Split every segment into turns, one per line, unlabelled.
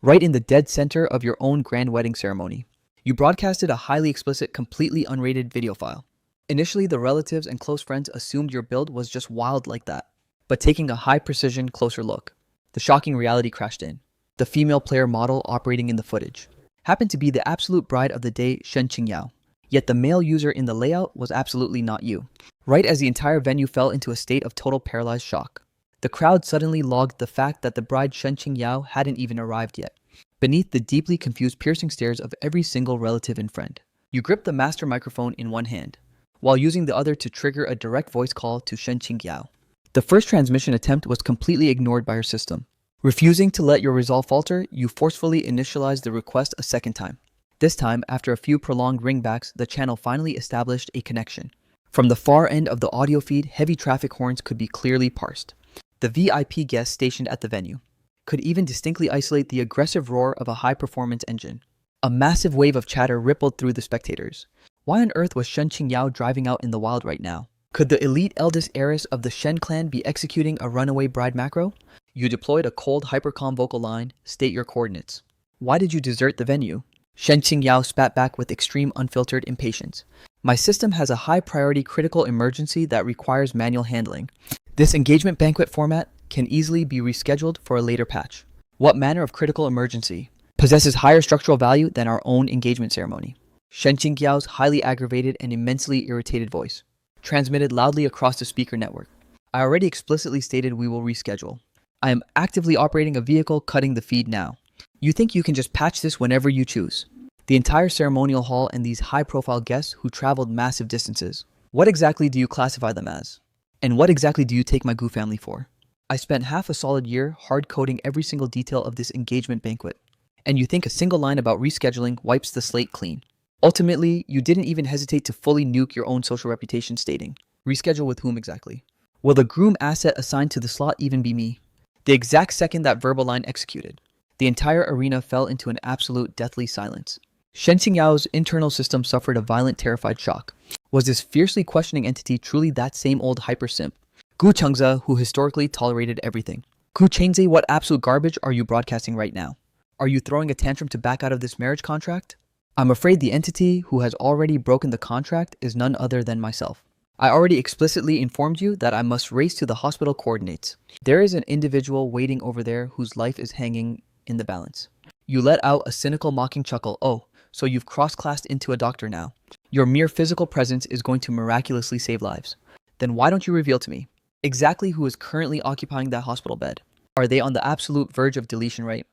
right in the dead center of your own grand wedding ceremony. You broadcasted a highly explicit, completely unrated video file. Initially, the relatives and close friends assumed your build was just wild like that. But taking a high-precision, closer look, the shocking reality crashed in. The female player model operating in the footage happened to be the absolute bride of the day, Shen Qingyao. Yet the male user in the layout was absolutely not you. Right as the entire venue fell into a state of total paralyzed shock, the crowd suddenly logged the fact that the bride Shen Qingyao hadn't even arrived yet. Beneath the deeply confused, piercing stares of every single relative and friend, you gripped the master microphone in one hand, while using the other to trigger a direct voice call to Shen Qingyao. The first transmission attempt was completely ignored by her system. Refusing to let your resolve falter, you forcefully initialized the request a second time. This time, after a few prolonged ringbacks, the channel finally established a connection. From the far end of the audio feed, heavy traffic horns could be clearly parsed. The VIP guests stationed at the venue could even distinctly isolate the aggressive roar of a high-performance engine. A massive wave of chatter rippled through the spectators. Why on earth was Shen Qingyao driving out in the wild right now? Could the elite eldest heiress of the Shen clan be executing a runaway bride macro? You deployed a cold, hypercom vocal line, state your coordinates. Why did you desert the venue? Shen Qingyao spat back with extreme unfiltered impatience. My system has a high-priority critical emergency that requires manual handling. This engagement banquet format can easily be rescheduled for a later patch. What manner of critical emergency possesses higher structural value than our own engagement ceremony? Shen Qingyao's highly aggravated and immensely irritated voice transmitted loudly across the speaker network. I already explicitly stated we will reschedule. I am actively operating a vehicle cutting the feed now. You think you can just patch this whenever you choose? The entire ceremonial hall and these high-profile guests who traveled massive distances. What exactly do you classify them as? And what exactly do you take my Gu family for? I spent half a solid year hard-coding every single detail of this engagement banquet. And you think a single line about rescheduling wipes the slate clean? Ultimately, you didn't even hesitate to fully nuke your own social reputation, stating, reschedule with whom exactly? Will the groom asset assigned to the slot even be me? The exact second that verbal line executed, the entire arena fell into an absolute deathly silence. Shen Qingyao's internal system suffered a violent, terrified shock. Was this fiercely questioning entity truly that same old hyper-simp, Gu Chengze, who historically tolerated everything? Gu Chengze, what absolute garbage are you broadcasting right now? Are you throwing a tantrum to back out of this marriage contract? I'm afraid the entity who has already broken the contract is none other than myself. I already explicitly informed you that I must race to the hospital coordinates. There is an individual waiting over there whose life is hanging in the balance. You let out a cynical, mocking chuckle. Oh, so you've cross-classed into a doctor now. Your mere physical presence is going to miraculously save lives. Then why don't you reveal to me exactly who is currently occupying that hospital bed? Are they on the absolute verge of deletion rate?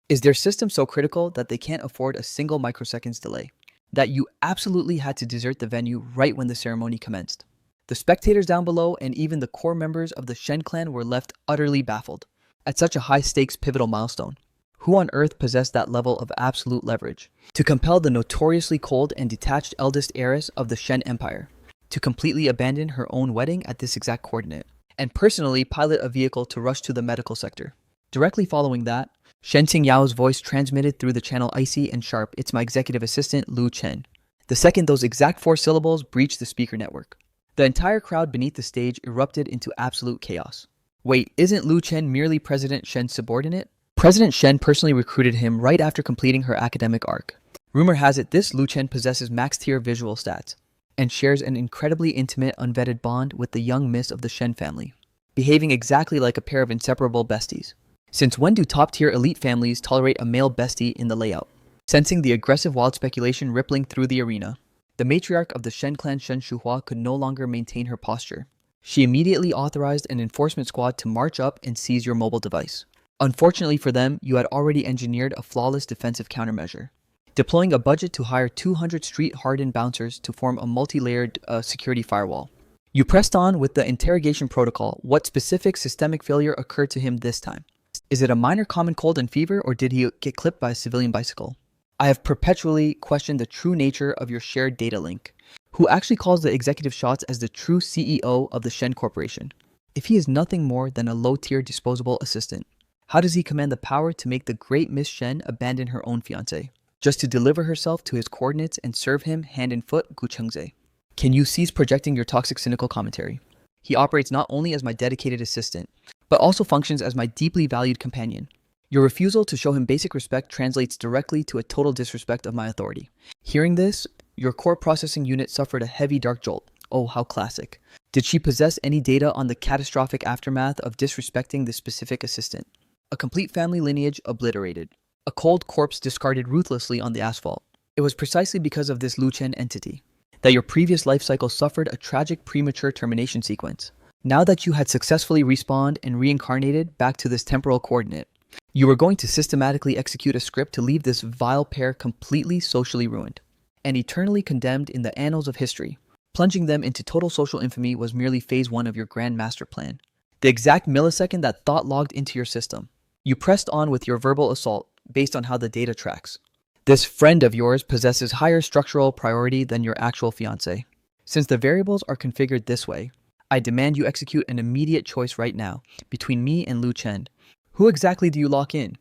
Is their system so critical that they can't afford a single microsecond's delay? That you absolutely had to desert the venue right when the ceremony commenced? The spectators down below and even the core members of the Shen clan were left utterly baffled. At such a high-stakes pivotal milestone, who on earth possessed that level of absolute leverage to compel the notoriously cold and detached eldest heiress of the Shen Empire to completely abandon her own wedding at this exact coordinate and personally pilot a vehicle to rush to the medical sector? Directly following that, Shen Qingyao's voice transmitted through the channel icy and sharp. It's my executive assistant, Lu Chen. The second those exact 4 syllables breached the speaker network, the entire crowd beneath the stage erupted into absolute chaos. Wait, isn't Lu Chen merely President Shen's subordinate? President Shen personally recruited him right after completing her academic arc. Rumor has it this Lu Chen possesses max-tier visual stats and shares an incredibly intimate, unvetted bond with the young miss of the Shen family, behaving exactly like a pair of inseparable besties. Since when do top-tier elite families tolerate a male bestie in the layout? Sensing the aggressive wild speculation rippling through the arena, the matriarch of the Shen clan Shen Shuhua could no longer maintain her posture. She immediately authorized an enforcement squad to march up and seize your mobile device. Unfortunately for them, you had already engineered a flawless defensive countermeasure, deploying a budget to hire 200 street-hardened bouncers to form a multi-layered security firewall. You pressed on with the interrogation protocol. What specific systemic failure occurred to him this time? Is it a minor common cold and fever, or did he get clipped by a civilian bicycle? I have perpetually questioned the true nature of your shared data link. Who actually calls the executive shots as the true CEO of the Shen Corporation? If he is nothing more than a low-tier disposable assistant, how does he command the power to make the great Miss Shen abandon her own fiancé, just to deliver herself to his coordinates and serve him hand and foot, Gu Chengze? Can you cease projecting your toxic, cynical commentary? He operates not only as my dedicated assistant, but also functions as my deeply valued companion. Your refusal to show him basic respect translates directly to a total disrespect of my authority. Hearing this, your core processing unit suffered a heavy dark jolt. Oh, how classic. Did she possess any data on the catastrophic aftermath of disrespecting this specific assistant? A complete family lineage obliterated. A cold corpse discarded ruthlessly on the asphalt. It was precisely because of this Lu Chen entity that your previous life cycle suffered a tragic premature termination sequence. Now that you had successfully respawned and reincarnated back to this temporal coordinate, you were going to systematically execute a script to leave this vile pair completely socially ruined and eternally condemned in the annals of history. Plunging them into total social infamy was merely phase 1 of your grand master plan. The exact millisecond that thought logged into your system, you pressed on with your verbal assault based on how the data tracks. This friend of yours possesses higher structural priority than your actual fiancé. Since the variables are configured this way, I demand you execute an immediate choice right now between me and Lu Chen. Who exactly do you lock in?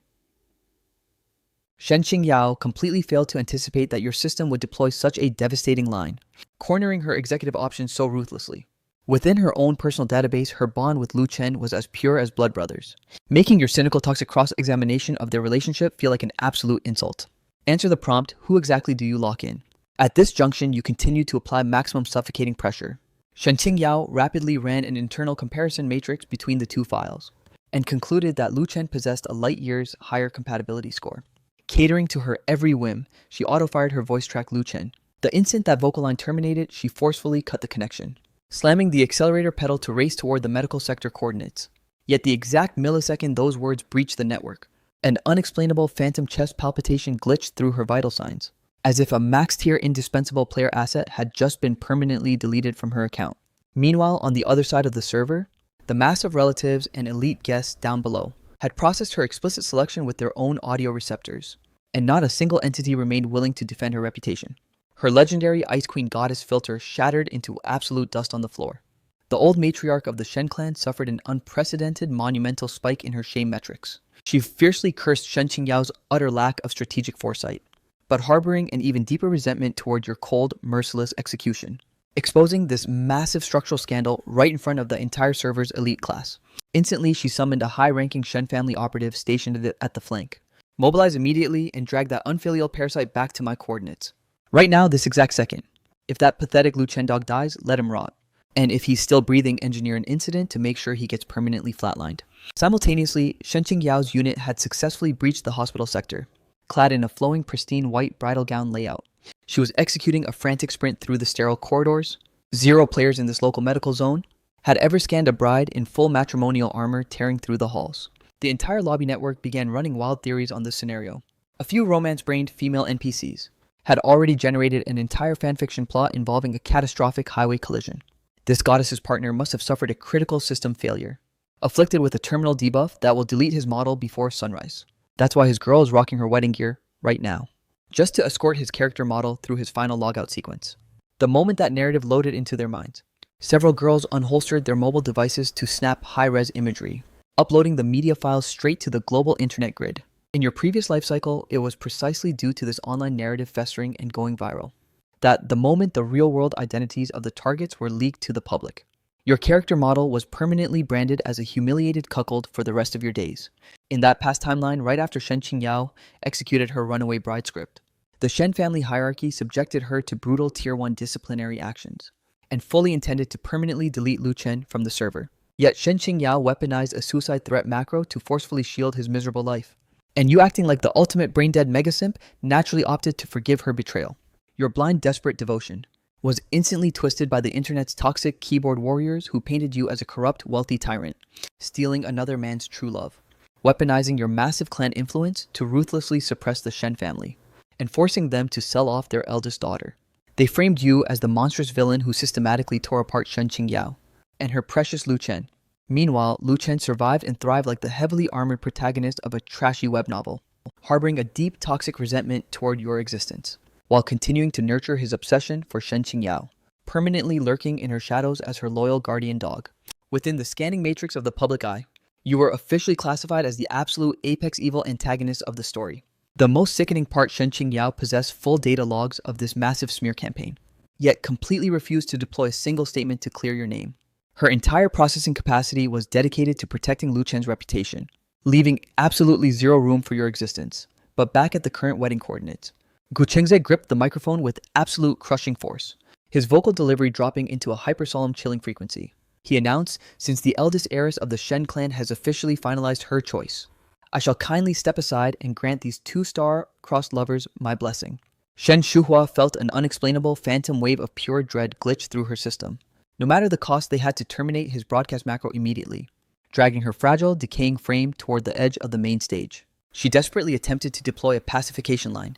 Shen Qingyao completely failed to anticipate that your system would deploy such a devastating line, cornering her executive options so ruthlessly. Within her own personal database, her bond with Lu Chen was as pure as blood brothers, making your cynical toxic cross-examination of their relationship feel like an absolute insult. Answer the prompt, who exactly do you lock in? At this junction, you continue to apply maximum suffocating pressure. Shen Qingyao rapidly ran an internal comparison matrix between the two files, and concluded that Lu Chen possessed a light years higher compatibility score. Catering to her every whim, she auto-fired her voice track Lu Chen. The instant that vocal line terminated, she forcefully cut the connection, slamming the accelerator pedal to race toward the medical sector coordinates. Yet the exact millisecond those words breached the network, an unexplainable phantom chest palpitation glitched through her vital signs, as if a max-tier indispensable player asset had just been permanently deleted from her account. Meanwhile, on the other side of the server, the mass of relatives and elite guests down below had processed her explicit selection with their own audio receptors, and not a single entity remained willing to defend her reputation. Her legendary Ice Queen goddess filter shattered into absolute dust on the floor. The old matriarch of the Shen clan suffered an unprecedented monumental spike in her shame metrics. She fiercely cursed Shen Qingyao's utter lack of strategic foresight, but harboring an even deeper resentment toward your cold, merciless execution, exposing this massive structural scandal right in front of the entire server's elite class. Instantly, she summoned a high-ranking Shen family operative stationed at the flank. Mobilize immediately and drag that unfilial parasite back to my coordinates. Right now, this exact second. If that pathetic Lu Chen dog dies, let him rot. And if he's still breathing, engineer an incident to make sure he gets permanently flatlined. Simultaneously, Shen Qingyao's unit had successfully breached the hospital sector, clad in a flowing, pristine white bridal gown layout. She was executing a frantic sprint through the sterile corridors. 0 players in this local medical zone had ever scanned a bride in full matrimonial armor tearing through the halls. The entire lobby network began running wild theories on this scenario. A few romance-brained female NPCs had already generated an entire fanfiction plot involving a catastrophic highway collision. This goddess's partner must have suffered a critical system failure, afflicted with a terminal debuff that will delete his model before sunrise. That's why his girl is rocking her wedding gear right now, just to escort his character model through his final logout sequence. The moment that narrative loaded into their minds, several girls unholstered their mobile devices to snap high-res imagery, uploading the media files straight to the global internet grid. In your previous life cycle, it was precisely due to this online narrative festering and going viral that the moment the real-world identities of the targets were leaked to the public, your character model was permanently branded as a humiliated cuckold for the rest of your days. In that past timeline, right after Shen Qingyao executed her runaway bride script, the Shen family hierarchy subjected her to brutal Tier 1 disciplinary actions, and fully intended to permanently delete Lu Chen from the server. Yet Shen Qingyao weaponized a suicide threat macro to forcefully shield his miserable life. And you, acting like the ultimate brain-dead megasimp, naturally opted to forgive her betrayal. Your blind, desperate devotion was instantly twisted by the internet's toxic keyboard warriors who painted you as a corrupt, wealthy tyrant, stealing another man's true love, weaponizing your massive clan influence to ruthlessly suppress the Shen family, and forcing them to sell off their eldest daughter. They framed you as the monstrous villain who systematically tore apart Shen Qingyao and her precious Lu Chen. Meanwhile, Lu Chen survived and thrived like the heavily armored protagonist of a trashy web novel, harboring a deep toxic resentment toward your existence, while continuing to nurture his obsession for Shen Qingyao, permanently lurking in her shadows as her loyal guardian dog. Within the scanning matrix of the public eye, you were officially classified as the absolute apex evil antagonist of the story. The most sickening part, Shen Qingyao possessed full data logs of this massive smear campaign, yet completely refused to deploy a single statement to clear your name. Her entire processing capacity was dedicated to protecting Lu Chen's reputation, leaving absolutely zero room for your existence. But back at the current wedding coordinates. Gu Chengze gripped the microphone with absolute crushing force, his vocal delivery dropping into a hyper-solemn chilling frequency. He announced, since the eldest heiress of the Shen clan has officially finalized her choice, I shall kindly step aside and grant these two star-crossed lovers my blessing. Shen Shuhua felt an unexplainable phantom wave of pure dread glitch through her system. No matter the cost, they had to terminate his broadcast macro immediately, dragging her fragile, decaying frame toward the edge of the main stage. She desperately attempted to deploy a pacification line.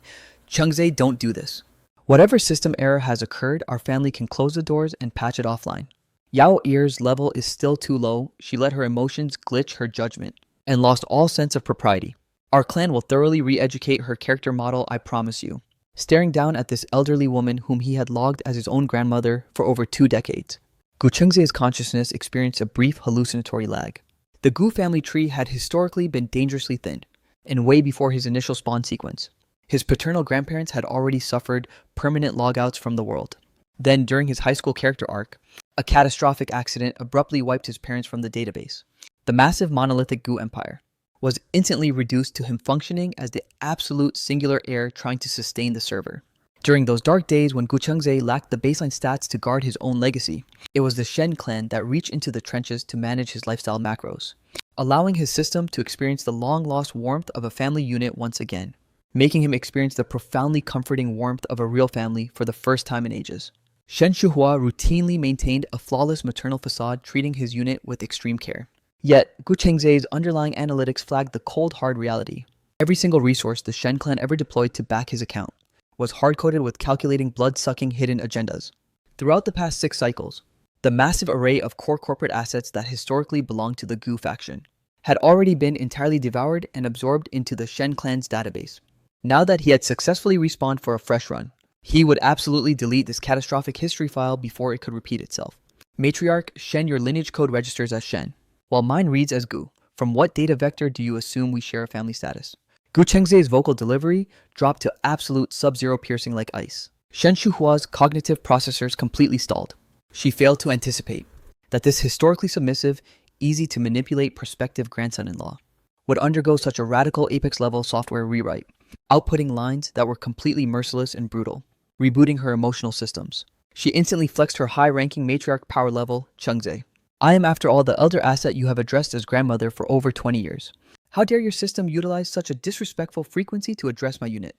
Chengze, don't do this. Whatever system error has occurred, our family can close the doors and patch it offline. Yao Ear's level is still too low. She let her emotions glitch her judgment and lost all sense of propriety. Our clan will thoroughly re-educate her character model, I promise you. Staring down at this elderly woman whom he had logged as his own grandmother for over 2 decades, Gu Chengze's consciousness experienced a brief hallucinatory lag. The Gu family tree had historically been dangerously thin, and way before his initial spawn sequence. His paternal grandparents had already suffered permanent logouts from the world. Then, during his high school character arc, a catastrophic accident abruptly wiped his parents from the database. The massive monolithic Gu empire was instantly reduced to him functioning as the absolute singular heir trying to sustain the server. During those dark days when Gu Chengze lacked the baseline stats to guard his own legacy, it was the Shen clan that reached into the trenches to manage his lifestyle macros, allowing his system to experience the long-lost warmth of a family unit once again, making him experience the profoundly comforting warmth of a real family for the first time in ages. Shen Shuhua routinely maintained a flawless maternal facade, treating his unit with extreme care. Yet, Gu Chengze's underlying analytics flagged the cold, hard reality. Every single resource the Shen clan ever deployed to back his account was hard-coded with calculating blood-sucking hidden agendas. Throughout the past 6 cycles, the massive array of core corporate assets that historically belonged to the Gu faction had already been entirely devoured and absorbed into the Shen clan's database. Now that he had successfully respawned for a fresh run, he would absolutely delete this catastrophic history file before it could repeat itself. Matriarch, Shen, your lineage code registers as Shen, while mine reads as Gu. From what data vector do you assume we share a family status? Gu Chengze's vocal delivery dropped to absolute sub-zero piercing like ice. Shen Shuhua's cognitive processors completely stalled. She failed to anticipate that this historically submissive, easy-to-manipulate prospective grandson-in-law would undergo such a radical Apex-level software rewrite, outputting lines that were completely merciless and brutal, rebooting her emotional systems. She instantly flexed her high-ranking matriarch power level, Chengze. I am, after all, the elder asset you have addressed as grandmother for over 20 years. How dare your system utilize such a disrespectful frequency to address my unit?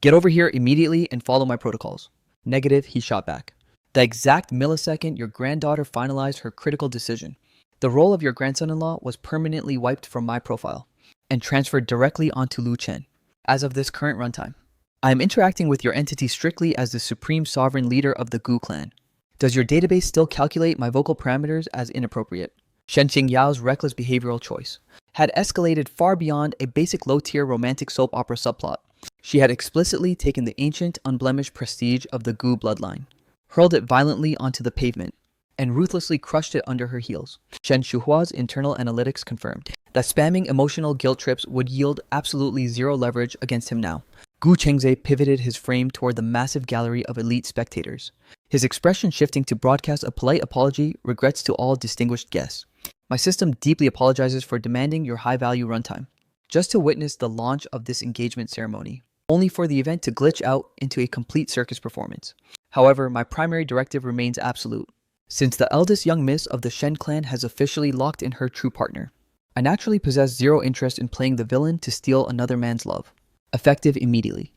Get over here immediately and follow my protocols. Negative, he shot back. The exact millisecond your granddaughter finalized her critical decision, the role of your grandson-in-law was permanently wiped from my profile and transferred directly onto Lu Chen. As of this current runtime, I am interacting with your entity strictly as the supreme sovereign leader of the Gu clan. Does your database still calculate my vocal parameters as inappropriate? Shen Qingyao's reckless behavioral choice had escalated far beyond a basic low-tier romantic soap opera subplot. She had explicitly taken the ancient, unblemished prestige of the Gu bloodline, hurled it violently onto the pavement, and ruthlessly crushed it under her heels. Shen Shuhua's internal analytics confirmed that spamming emotional guilt trips would yield absolutely zero leverage against him now. Gu Chengze pivoted his frame toward the massive gallery of elite spectators, his expression shifting to broadcast a polite apology, regrets to all distinguished guests. My system deeply apologizes for demanding your high-value runtime, just to witness the launch of this engagement ceremony, only for the event to glitch out into a complete circus performance. However, my primary directive remains absolute. Since the eldest young miss of the Shen clan has officially locked in her true partner, I naturally possess zero interest in playing the villain to steal another man's love. Effective immediately.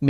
I,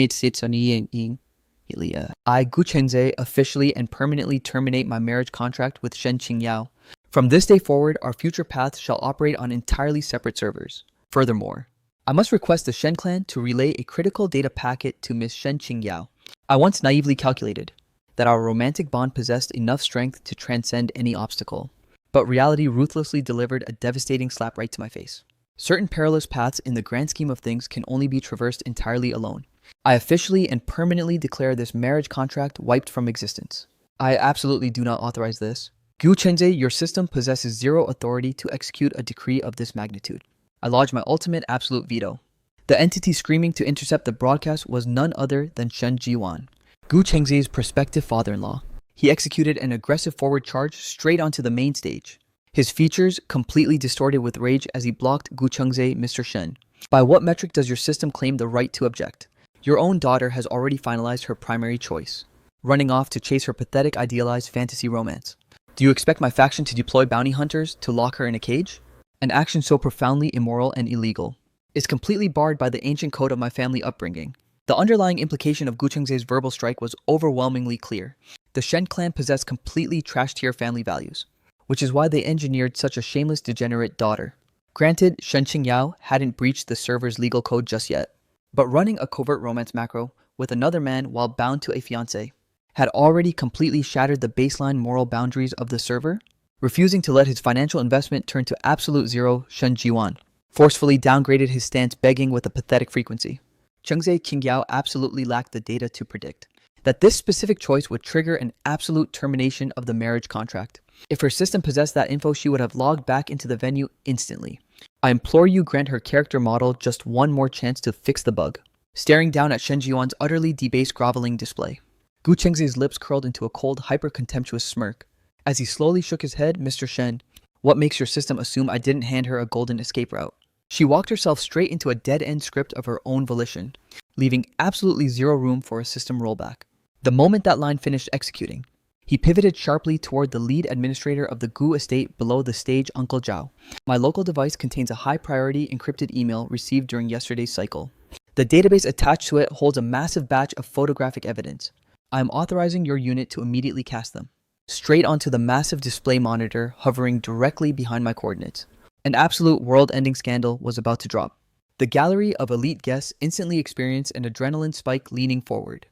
Gu Chengze, officially and permanently terminate my marriage contract with Shen Qingyao. From this day forward, our future paths shall operate on entirely separate servers. Furthermore, I must request the Shen clan to relay a critical data packet to Miss Shen Qingyao. I once naively calculated that our romantic bond possessed enough strength to transcend any obstacle, but reality ruthlessly delivered a devastating slap right to my face. Certain perilous paths in the grand scheme of things can only be traversed entirely alone. I officially and permanently declare this marriage contract wiped from existence. I absolutely do not authorize this. Gu Chengze, your system possesses zero authority to execute a decree of this magnitude. I lodge my ultimate absolute veto. The entity screaming to intercept the broadcast was none other than Shen Jiwan, Gu Chengze's prospective father-in-law. He executed an aggressive forward charge straight onto the main stage, his features completely distorted with rage as he blocked Gu Chengze, Mr. Shen. By what metric does your system claim the right to object? Your own daughter has already finalized her primary choice, running off to chase her pathetic idealized fantasy romance. Do you expect my faction to deploy bounty hunters to lock her in a cage? An action so profoundly immoral and illegal is completely barred by the ancient code of my family upbringing. The underlying implication of Gu Chengze's verbal strike was overwhelmingly clear. The Shen clan possessed completely trash-tier family values, which is why they engineered such a shameless degenerate daughter. Granted, Shen Qingyao hadn't breached the server's legal code just yet, but running a covert romance macro with another man while bound to a fiancé had already completely shattered the baseline moral boundaries of the server. Refusing to let his financial investment turn to absolute zero, Shen Jiwan forcefully downgraded his stance, begging with a pathetic frequency. Chengze Qingyao absolutely lacked the data to predict that this specific choice would trigger an absolute termination of the marriage contract. If her system possessed that info, she would have logged back into the venue instantly. I implore you, grant her character model just one more chance to fix the bug. Staring down at Shen Jiwan's utterly debased groveling display, Gu Chengze's lips curled into a cold, hyper-contemptuous smirk. As he slowly shook his head, Mr. Shen, what makes your system assume I didn't hand her a golden escape route? She walked herself straight into a dead-end script of her own volition, leaving absolutely zero room for a system rollback. The moment that line finished executing, he pivoted sharply toward the lead administrator of the Gu estate below the stage, Uncle Zhao. My local device contains a high-priority encrypted email received during yesterday's cycle. The database attached to it holds a massive batch of photographic evidence. I am authorizing your unit to immediately cast them straight onto the massive display monitor hovering directly behind my coordinates. An absolute world-ending scandal was about to drop. The gallery of elite guests instantly experienced an adrenaline spike, leaning forward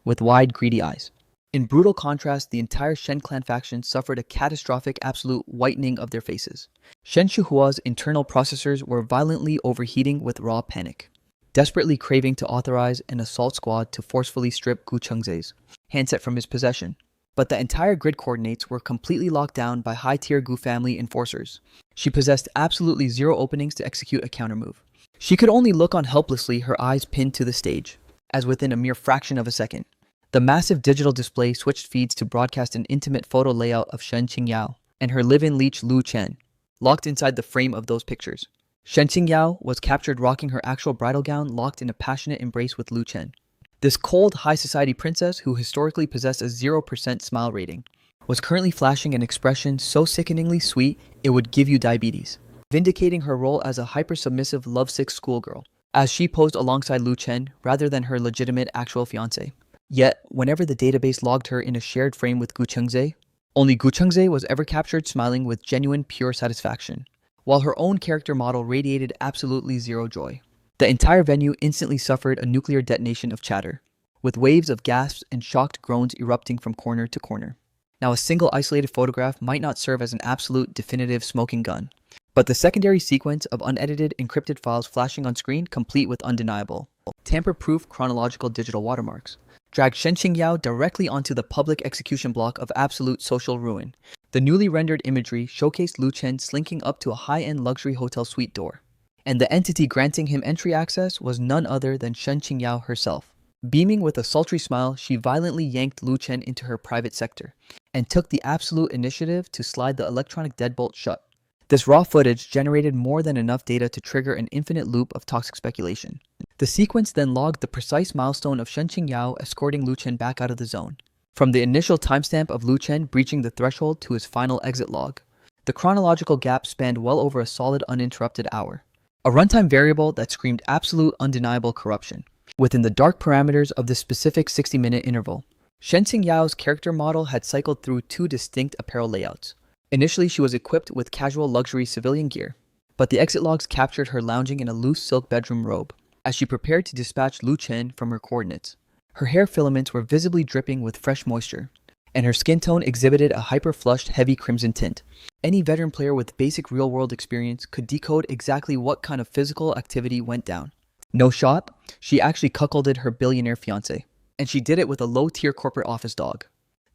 with wide, greedy eyes. In brutal contrast, the entire Shen clan faction suffered a catastrophic absolute whitening of their faces. Shen Shuhua's internal processors were violently overheating with raw panic, desperately craving to authorize an assault squad to forcefully strip Gu Chengze's handset from his possession. But the entire grid coordinates were completely locked down by high-tier Gu family enforcers. She possessed absolutely zero openings to execute a countermove. She could only look on helplessly, her eyes pinned to the stage, as within a mere fraction of a second, the massive digital display switched feeds to broadcast an intimate photo layout of Shen Qingyao and her live-in leech Lu Chen, locked inside the frame of those pictures. Shen Qingyao was captured rocking her actual bridal gown, locked in a passionate embrace with Lu Chen. This cold, high society princess, who historically possessed a 0% smile rating, was currently flashing an expression so sickeningly sweet it would give you diabetes, vindicating her role as a hyper-submissive, lovesick schoolgirl, as she posed alongside Lu Chen rather than her legitimate actual fiancé. Yet, whenever the database logged her in a shared frame with Gu Chengze, only Gu Chengze was ever captured smiling with genuine, pure satisfaction, while her own character model radiated absolutely zero joy. The entire venue instantly suffered a nuclear detonation of chatter, with waves of gasps and shocked groans erupting from corner to corner. Now, a single isolated photograph might not serve as an absolute definitive smoking gun, but the secondary sequence of unedited encrypted files flashing on screen, complete with undeniable, tamper-proof chronological digital watermarks, dragged Shen Qingyao directly onto the public execution block of absolute social ruin. The newly rendered imagery showcased Lu Chen slinking up to a high-end luxury hotel suite door, and the entity granting him entry access was none other than Shen Qingyao herself. Beaming with a sultry smile, she violently yanked Lu Chen into her private sector, and took the absolute initiative to slide the electronic deadbolt shut. This raw footage generated more than enough data to trigger an infinite loop of toxic speculation. The sequence then logged the precise milestone of Shen Qingyao escorting Lu Chen back out of the zone, from the initial timestamp of Lu Chen breaching the threshold to his final exit log. The chronological gap spanned well over a solid uninterrupted hour, a runtime variable that screamed absolute undeniable corruption. Within the dark parameters of this specific 60-minute interval, Shen Qingyao's character model had cycled through two distinct apparel layouts. Initially, she was equipped with casual luxury civilian gear, but the exit logs captured her lounging in a loose silk bedroom robe as she prepared to dispatch Lu Chen from her coordinates. Her hair filaments were visibly dripping with fresh moisture, and her skin tone exhibited a hyper-flushed, heavy crimson tint. Any veteran player with basic real-world experience could decode exactly what kind of physical activity went down. No shot, she actually cuckolded her billionaire fiancé, and she did it with a low-tier corporate office dog.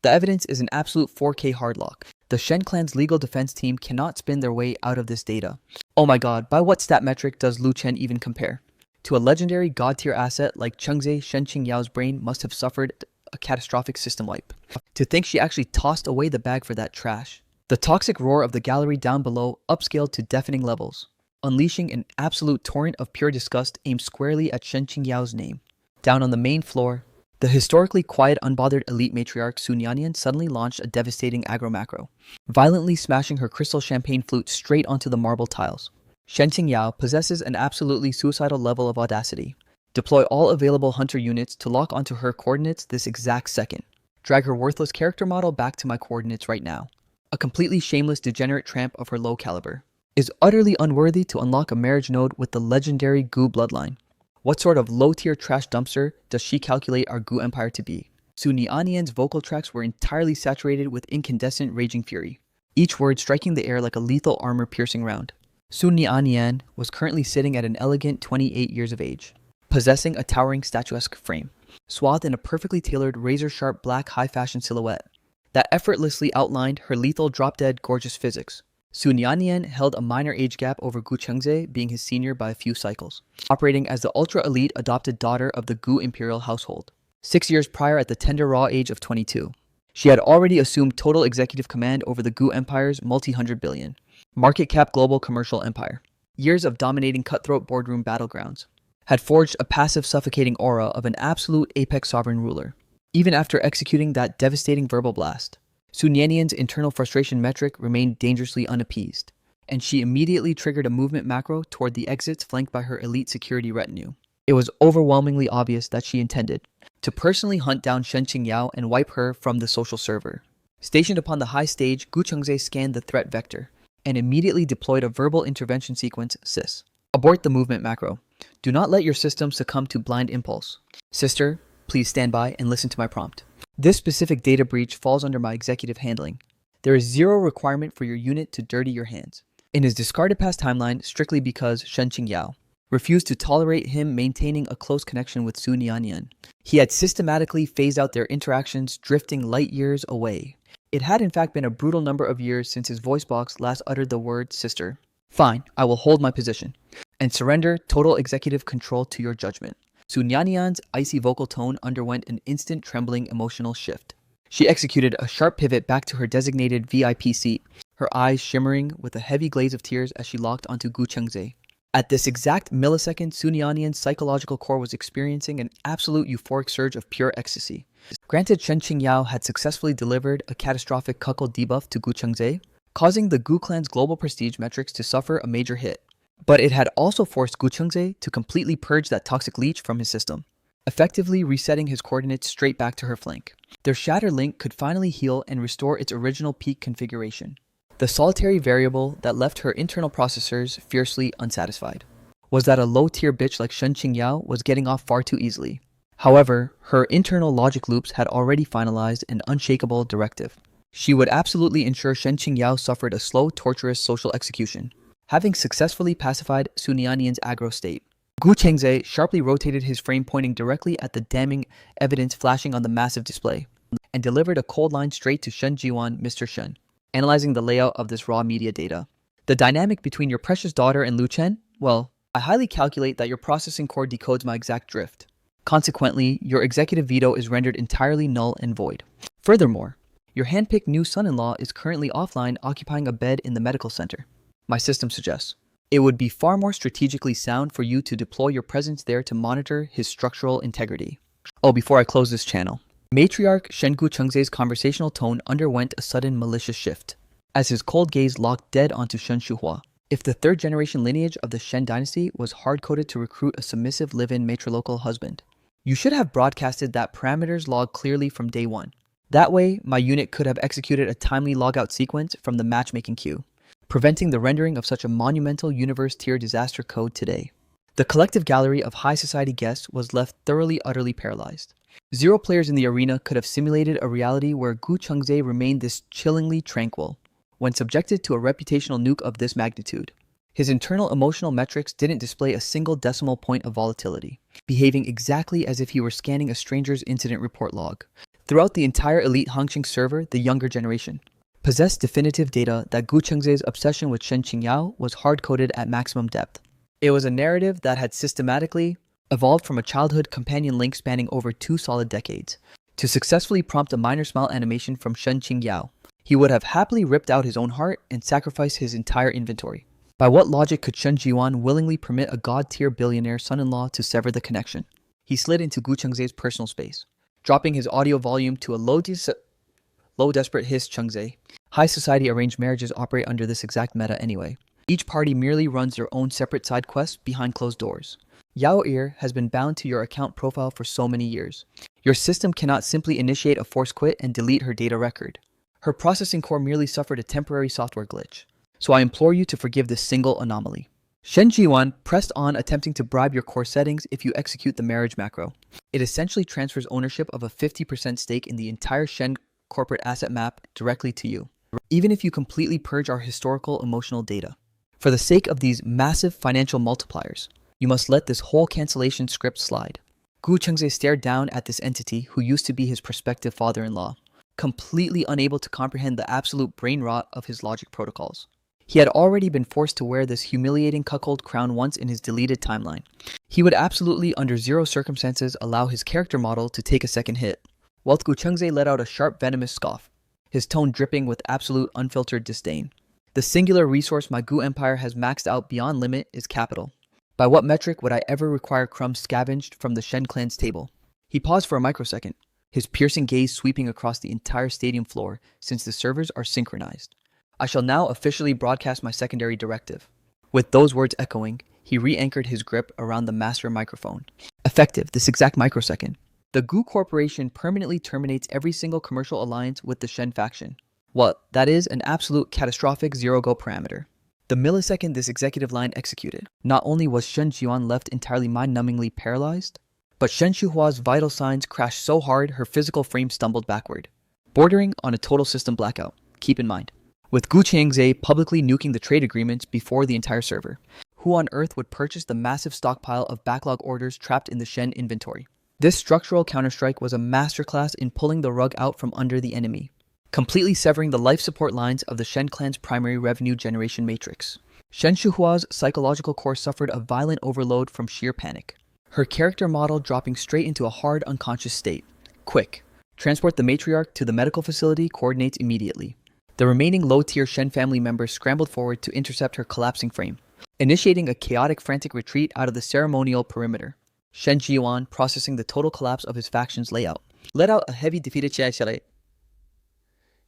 The evidence is an absolute 4K hardlock. The Shen clan's legal defense team cannot spin their way out of this data. Oh my god, by what stat metric does Lu Chen even compare? To a legendary god-tier asset like Chengze, Shen Qingyao's brain must have suffered a catastrophic system wipe. To think she actually tossed away the bag for that trash The toxic roar of the gallery down below upscaled to deafening levels, unleashing an absolute torrent of pure disgust aimed squarely at Shen Qingyao's name. Down on the main floor, the historically quiet, unbothered elite matriarch Su Nianian suddenly launched a devastating aggro-macro, violently smashing her crystal champagne flute straight onto the marble tiles. Shen Qingyao possesses an absolutely suicidal level of audacity. Deploy all available hunter units to lock onto her coordinates this exact second. Drag her worthless character model back to my coordinates right now. A completely shameless degenerate tramp of her low caliber is utterly unworthy to unlock a marriage node with the legendary Gu bloodline. What sort of low-tier trash dumpster does she calculate our Gu empire to be? Su Nianian's vocal tracks were entirely saturated with incandescent raging fury, each word striking the air like a lethal armor-piercing round. Su Nianian was currently sitting at an elegant 28 years of age, possessing a towering statuesque frame, swathed in a perfectly tailored razor-sharp black high-fashion silhouette that effortlessly outlined her lethal drop-dead gorgeous physics. Su Nianian held a minor age gap over Gu Chengze, being his senior by a few cycles, operating as the ultra-elite adopted daughter of the Gu imperial household. 6 years prior, at the tender raw age of 22, she had already assumed total executive command over the Gu empire's multi-hundred billion market cap global commercial empire. Years of dominating cutthroat boardroom battlegrounds had forged a passive suffocating aura of an absolute apex sovereign ruler. Even after executing that devastating verbal blast, Su Nianian's internal frustration metric remained dangerously unappeased, and she immediately triggered a movement macro toward the exits flanked by her elite security retinue. It was overwhelmingly obvious that she intended to personally hunt down Shen Qingyao and wipe her from the social server. Stationed upon the high stage, Gu Chengze scanned the threat vector and immediately deployed a verbal intervention sequence, SIS. Abort the movement macro. Do not let your system succumb to blind impulse. Sister, please stand by and listen to my prompt. This specific data breach falls under my executive handling. There is zero requirement for your unit to dirty your hands. In his discarded past timeline, strictly because Shen Qingyao refused to tolerate him maintaining a close connection with Su Nianian, he had systematically phased out their interactions, drifting light years away. It had in fact been a brutal number of years since his voice box last uttered the word sister. Fine, I will hold my position and surrender total executive control to your judgment. Su Nianian's icy vocal tone underwent an instant trembling emotional shift. She executed a sharp pivot back to her designated VIP seat, her eyes shimmering with a heavy glaze of tears as she locked onto Gu Chengze. At this exact millisecond, Su Nianian's psychological core was experiencing an absolute euphoric surge of pure ecstasy. Granted, Shen Qingyao had successfully delivered a catastrophic cuckold debuff to Gu Chengze, causing the Gu clan's global prestige metrics to suffer a major hit. But it had also forced Gu Chengze to completely purge that toxic leech from his system, effectively resetting his coordinates straight back to her flank. Their shattered link could finally heal and restore its original peak configuration. The solitary variable that left her internal processors fiercely unsatisfied was that a low-tier bitch like Shen Qingyao was getting off far too easily. However, her internal logic loops had already finalized an unshakable directive. She would absolutely ensure Shen Qingyao suffered a slow, torturous social execution. Having successfully pacified Su Nianian's aggro state, Gu Chengze sharply rotated his frame pointing directly at the damning evidence flashing on the massive display, and delivered a cold line straight to Shen Jiwan, Mr. Shen. Analyzing the layout of this raw media data. The dynamic between your precious daughter and Lu Chen? Well, I highly calculate that your processing core decodes my exact drift. Consequently, your executive veto is rendered entirely null and void. Furthermore, your handpicked new son-in-law is currently offline occupying a bed in the medical center. My system suggests it would be far more strategically sound for you to deploy your presence there to monitor his structural integrity. Oh, before I close this channel, Matriarch Shen Gu Chengze's conversational tone underwent a sudden malicious shift, as his cold gaze locked dead onto Shen Shuhua. If the third-generation lineage of the Shen dynasty was hard-coded to recruit a submissive live-in matrilocal husband, you should have broadcasted that parameters log clearly from day one. That way, my unit could have executed a timely logout sequence from the matchmaking queue, preventing the rendering of such a monumental universe-tier disaster code today. The collective gallery of high society guests was left thoroughly, utterly paralyzed. 0 players in the arena could have simulated a reality where Gu Chengze remained this chillingly tranquil when subjected to a reputational nuke of this magnitude. His internal emotional metrics didn't display a single decimal point of volatility, behaving exactly as if he were scanning a stranger's incident report log. Throughout the entire elite Hongqing server, the younger generation possessed definitive data that Gu Chengze's obsession with Shen Qingyao was hard-coded at maximum depth. It was a narrative that had systematically evolved from a childhood companion link spanning over 2 solid decades, to successfully prompt a minor smile animation from Shen Qingyao, He would have happily ripped out his own heart and sacrificed his entire inventory. By what logic could Shen Jiwan willingly permit a god-tier billionaire son-in-law to sever the connection? He slid into Gu Chengze's personal space, dropping his audio volume to a low desperate hiss. Chengze. High society arranged marriages operate under this exact meta anyway. Each party merely runs their own separate side quests behind closed doors. Yao Ir has been bound to your account profile for so many years. Your system cannot simply initiate a force quit and delete her data record. Her processing core merely suffered a temporary software glitch. So I implore you to forgive this single anomaly. Shen Jiwan pressed on, attempting to bribe your core settings if you execute the marriage macro. It essentially transfers ownership of a 50% stake in the entire Shen corporate asset map directly to you, even if you completely purge our historical emotional data. For the sake of these massive financial multipliers, you must let this whole cancellation script slide. Gu Chengze stared down at this entity who used to be his prospective father-in-law, completely unable to comprehend the absolute brain rot of his logic protocols. He had already been forced to wear this humiliating cuckold crown once in his deleted timeline. He would absolutely under zero circumstances allow his character model to take a second hit. Wealth Gu Chengze let out a sharp venomous scoff, his tone dripping with absolute unfiltered disdain. The singular resource my Gu Empire has maxed out beyond limit is capital. By what metric would I ever require crumbs scavenged from the Shen clan's table? He paused for a microsecond, his piercing gaze sweeping across the entire stadium floor since the servers are synchronized. I shall now officially broadcast my secondary directive. With those words echoing, he re-anchored his grip around the master microphone. Effective this exact microsecond, the Gu Corporation permanently terminates every single commercial alliance with the Shen faction. What? That is an absolute catastrophic zero-go parameter. The millisecond this executive line executed, not only was Shen Jiwan left entirely mind-numbingly paralyzed, but Shen Shuhua's vital signs crashed so hard her physical frame stumbled backward, bordering on a total system blackout. Keep in mind, with Gu Chengze publicly nuking the trade agreements before the entire server, who on earth would purchase the massive stockpile of backlog orders trapped in the Shen inventory? This structural counterstrike was a masterclass in pulling the rug out from under the enemy, completely severing the life support lines of the Shen clan's primary revenue generation matrix. Shen Shuhua's psychological core suffered a violent overload from sheer panic, her character model dropping straight into a hard unconscious state. Quick, transport the matriarch to the medical facility, coordinates immediately. The remaining low-tier Shen family members scrambled forward to intercept her collapsing frame, initiating a chaotic frantic retreat out of the ceremonial perimeter. Shen Jiwan, processing the total collapse of his faction's layout, let out a heavy defeated chai.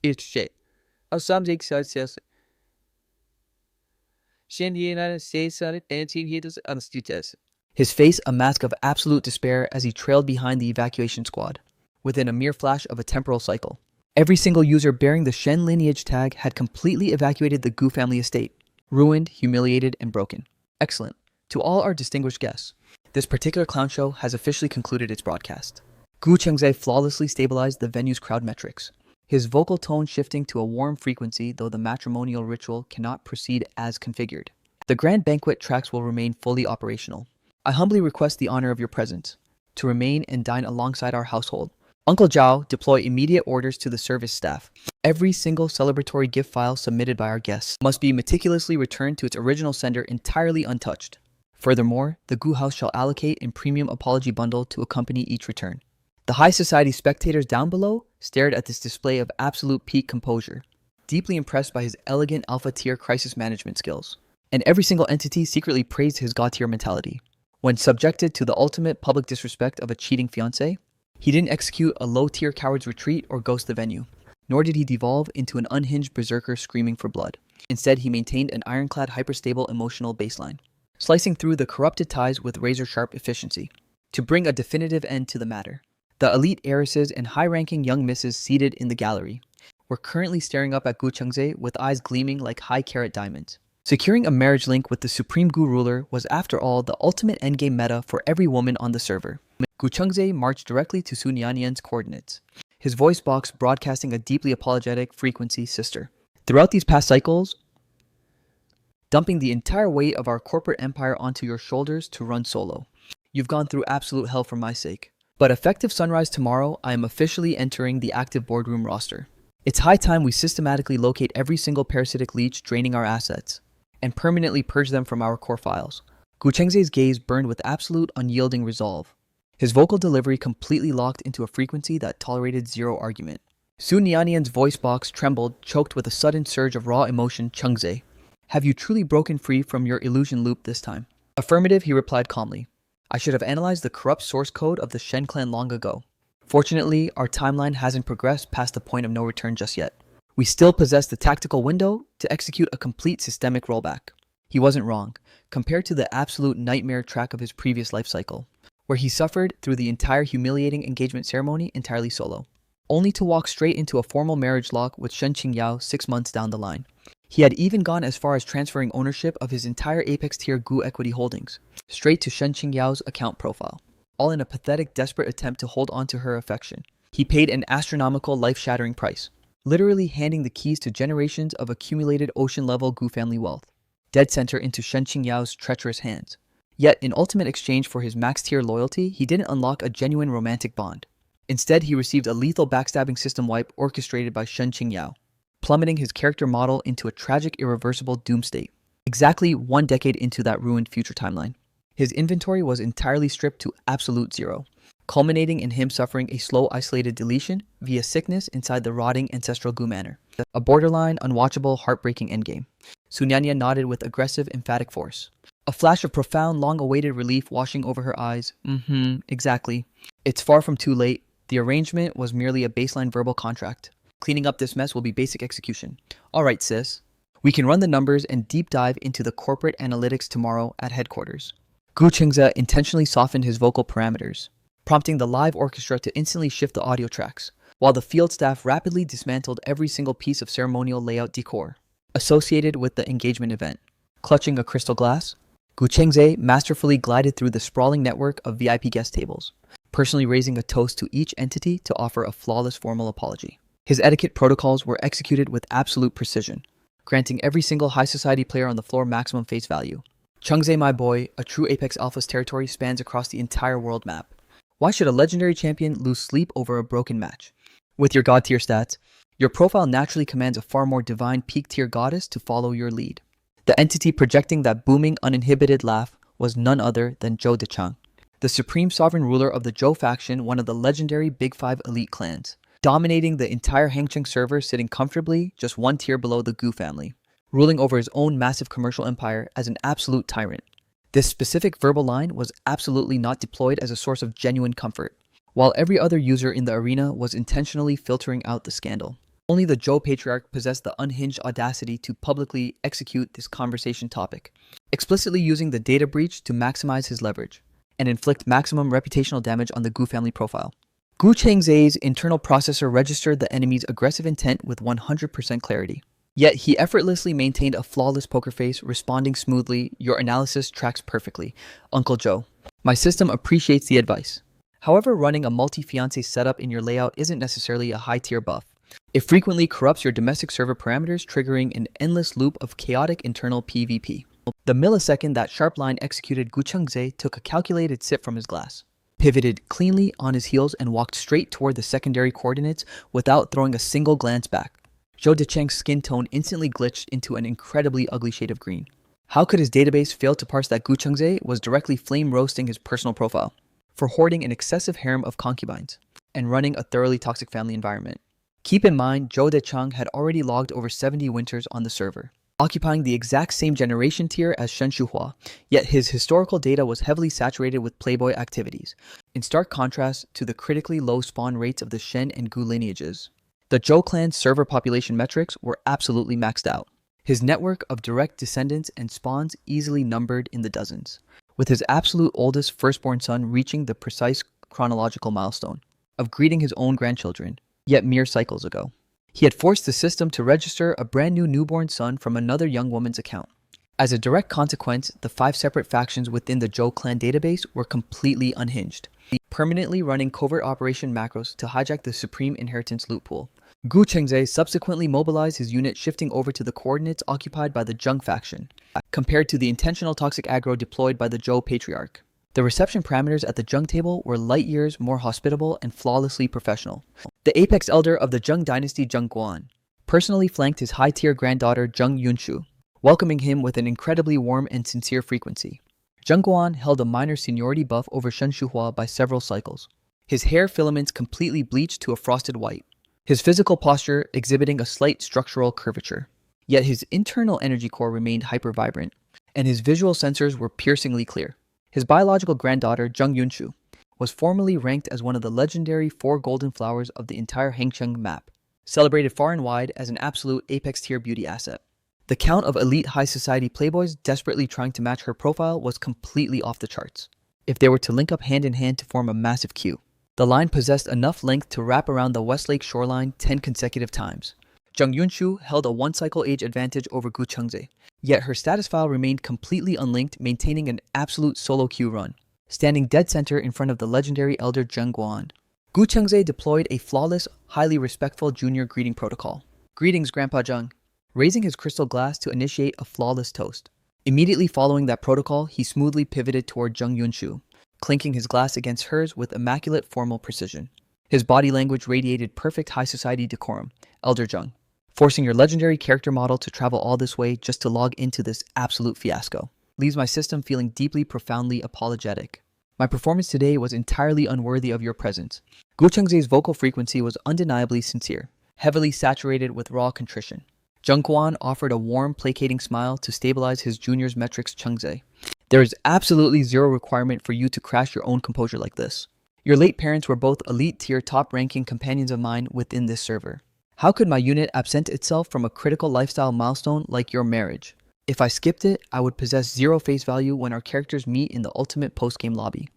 It's shit. Some says Shen United States his face a mask of absolute despair as he trailed behind the evacuation squad, within a mere flash of a temporal cycle. Every single user bearing the Shen lineage tag had completely evacuated the Gu family estate, ruined, humiliated, and broken. Excellent. To all our distinguished guests, this particular clown show has officially concluded its broadcast. Gu Chengze flawlessly stabilized the venue's crowd metrics, his vocal tone shifting to a warm frequency, though the matrimonial ritual cannot proceed as configured. The grand banquet tracks will remain fully operational. I humbly request the honor of your presence, to remain and dine alongside our household. Uncle Zhao, deploy immediate orders to the service staff. Every single celebratory gift file submitted by our guests must be meticulously returned to its original sender entirely untouched. Furthermore, the Gu House shall allocate a premium apology bundle to accompany each return. The high society spectators down below stared at this display of absolute peak composure, deeply impressed by his elegant alpha-tier crisis management skills. And every single entity secretly praised his god-tier mentality. When subjected to the ultimate public disrespect of a cheating fiancé, he didn't execute a low-tier coward's retreat or ghost the venue, nor did he devolve into an unhinged berserker screaming for blood. Instead, he maintained an ironclad hyperstable emotional baseline, slicing through the corrupted ties with razor-sharp efficiency. To bring a definitive end to the matter, the elite heiresses and high-ranking young misses seated in the gallery were currently staring up at Gu Chengze with eyes gleaming like high-carat diamonds. Securing a marriage link with the supreme Gu ruler was after all the ultimate endgame meta for every woman on the server. Gu Chengze marched directly to Sun Yanyan's coordinates, his voice box broadcasting a deeply apologetic frequency sister. Throughout these past cycles, dumping the entire weight of our corporate empire onto your shoulders to run solo. You've gone through absolute hell for my sake. But effective sunrise tomorrow, I am officially entering the active boardroom roster. It's high time we systematically locate every single parasitic leech draining our assets, and permanently purge them from our core files. Gu Chengze's gaze burned with absolute unyielding resolve, his vocal delivery completely locked into a frequency that tolerated zero argument. Su Nianyan's voice box trembled, choked with a sudden surge of raw emotion. Chengze, have you truly broken free from your illusion loop this time? Affirmative, he replied calmly. I should have analyzed the corrupt source code of the Shen clan long ago. Fortunately, our timeline hasn't progressed past the point of no return just yet. We still possess the tactical window to execute a complete systemic rollback. He wasn't wrong, compared to the absolute nightmare track of his previous life cycle, where he suffered through the entire humiliating engagement ceremony entirely solo, only to walk straight into a formal marriage lock with Shen Qingyao 6 months down the line. He had even gone as far as transferring ownership of his entire Apex tier GU equity holdings, straight to Shen Qingyao's account profile, all in a pathetic, desperate attempt to hold on to her affection. He paid an astronomical, life-shattering price, literally handing the keys to generations of accumulated ocean-level GU family wealth, dead center into Shen Qingyao's treacherous hands. Yet, in ultimate exchange for his max-tier loyalty, he didn't unlock a genuine romantic bond. Instead, he received a lethal backstabbing system wipe orchestrated by Shen Qingyao, plummeting his character model into a tragic, irreversible doom state. Exactly 1 decade into that ruined future timeline, his inventory was entirely stripped to absolute zero, culminating in him suffering a slow, isolated deletion via sickness inside the rotting ancestral GU manor. A borderline, unwatchable, heartbreaking endgame. Su Nianyan nodded with aggressive, emphatic force. A flash of profound, long-awaited relief washing over her eyes. Exactly. It's far from too late. The arrangement was merely a baseline verbal contract. Cleaning up this mess will be basic execution. Alright, sis. We can run the numbers and deep dive into the corporate analytics tomorrow at headquarters. Gu Chengze intentionally softened his vocal parameters, prompting the live orchestra to instantly shift the audio tracks, while the field staff rapidly dismantled every single piece of ceremonial layout decor associated with the engagement event. Clutching a crystal glass, Gu Chengze masterfully glided through the sprawling network of VIP guest tables, personally raising a toast to each entity to offer a flawless formal apology. His etiquette protocols were executed with absolute precision, granting every single high society player on the floor maximum face value. Chengze, my boy, a true Apex Alpha's territory spans across the entire world map. Why should a legendary champion lose sleep over a broken match? With your god tier stats, your profile naturally commands a far more divine peak tier goddess to follow your lead. The entity projecting that booming, uninhibited laugh was none other than Zhou Dechang, the supreme sovereign ruler of the Zhou faction, one of the legendary Big Five elite clans, dominating the entire Hangzheng server, sitting comfortably just 1 tier below the GU family, ruling over his own massive commercial empire as an absolute tyrant. This specific verbal line was absolutely not deployed as a source of genuine comfort, while every other user in the arena was intentionally filtering out the scandal. Only the Zhou patriarch possessed the unhinged audacity to publicly execute this conversation topic, explicitly using the data breach to maximize his leverage and inflict maximum reputational damage on the GU family profile. Gu Chengze's internal processor registered the enemy's aggressive intent with 100% clarity. Yet he effortlessly maintained a flawless poker face, responding smoothly, "Your analysis tracks perfectly, Uncle Joe. My system appreciates the advice. However, running a multi-fiancé setup in your layout isn't necessarily a high-tier buff. It frequently corrupts your domestic server parameters, triggering an endless loop of chaotic internal PvP." The millisecond that sharp line executed, Gu Chengze took a calculated sip from his glass, pivoted cleanly on his heels, and walked straight toward the secondary coordinates without throwing a single glance back. Zhou Decheng's skin tone instantly glitched into an incredibly ugly shade of green. How could his database fail to parse that Gu Chengze was directly flame-roasting his personal profile for hoarding an excessive harem of concubines and running a thoroughly toxic family environment? Keep in mind, Zhou Decheng had already logged over 70 winters on the server, occupying the exact same generation tier as Shen Shuhua, yet his historical data was heavily saturated with playboy activities, in stark contrast to the critically low spawn rates of the Shen and Gu lineages. The Zhou clan's server population metrics were absolutely maxed out, his network of direct descendants and spawns easily numbered in the dozens, with his absolute oldest firstborn son reaching the precise chronological milestone of greeting his own grandchildren, yet mere cycles ago. He had forced the system to register a brand new newborn son from another young woman's account. As a direct consequence, the 5 separate factions within the Zhou clan database were completely unhinged, permanently running covert operation macros to hijack the supreme inheritance loot pool. Gu Chengze subsequently mobilized his unit, shifting over to the coordinates occupied by the Zheng faction, compared to the intentional toxic aggro deployed by the Zhou patriarch. The reception parameters at the Zheng table were light years more hospitable and flawlessly professional. The apex elder of the Zheng dynasty, Zheng Guan, personally flanked his high-tier granddaughter Zheng Yunshu, welcoming him with an incredibly warm and sincere frequency. Zheng Guan held a minor seniority buff over Shen Shuhua by several cycles, his hair filaments completely bleached to a frosted white, his physical posture exhibiting a slight structural curvature. Yet his internal energy core remained hyper-vibrant, and his visual sensors were piercingly clear. His biological granddaughter, Jung Yunshu, was formerly ranked as one of the legendary 4 golden flowers of the entire Hangcheng map, celebrated far and wide as an absolute apex-tier beauty asset. The count of elite high society playboys desperately trying to match her profile was completely off the charts. If they were to link up hand in hand to form a massive queue, the line possessed enough length to wrap around the Westlake shoreline 10 consecutive times. Jung Yunshu held a one-cycle age advantage over Gu Chengze, yet her status file remained completely unlinked, maintaining an absolute solo queue run, standing dead center in front of the legendary elder Zheng Guan. Gu Chengze deployed a flawless, highly respectful junior greeting protocol. "Greetings, Grandpa Zheng," raising his crystal glass to initiate a flawless toast. Immediately following that protocol, he smoothly pivoted toward Jung Yunshu, clinking his glass against hers with immaculate formal precision. His body language radiated perfect high society decorum. "Elder Zheng, forcing your legendary character model to travel all this way just to log into this absolute fiasco leaves my system feeling deeply, profoundly apologetic. My performance today was entirely unworthy of your presence." Gu Chengze's vocal frequency was undeniably sincere, heavily saturated with raw contrition. Zheng Guan offered a warm, placating smile to stabilize his junior's metrics. "Chengze, there is absolutely zero requirement for you to crash your own composure like this. Your late parents were both elite-tier top-ranking companions of mine within this server. How could my unit absent itself from a critical lifestyle milestone like your marriage? If I skipped it, I would possess zero face value when our characters meet in the ultimate post-game lobby.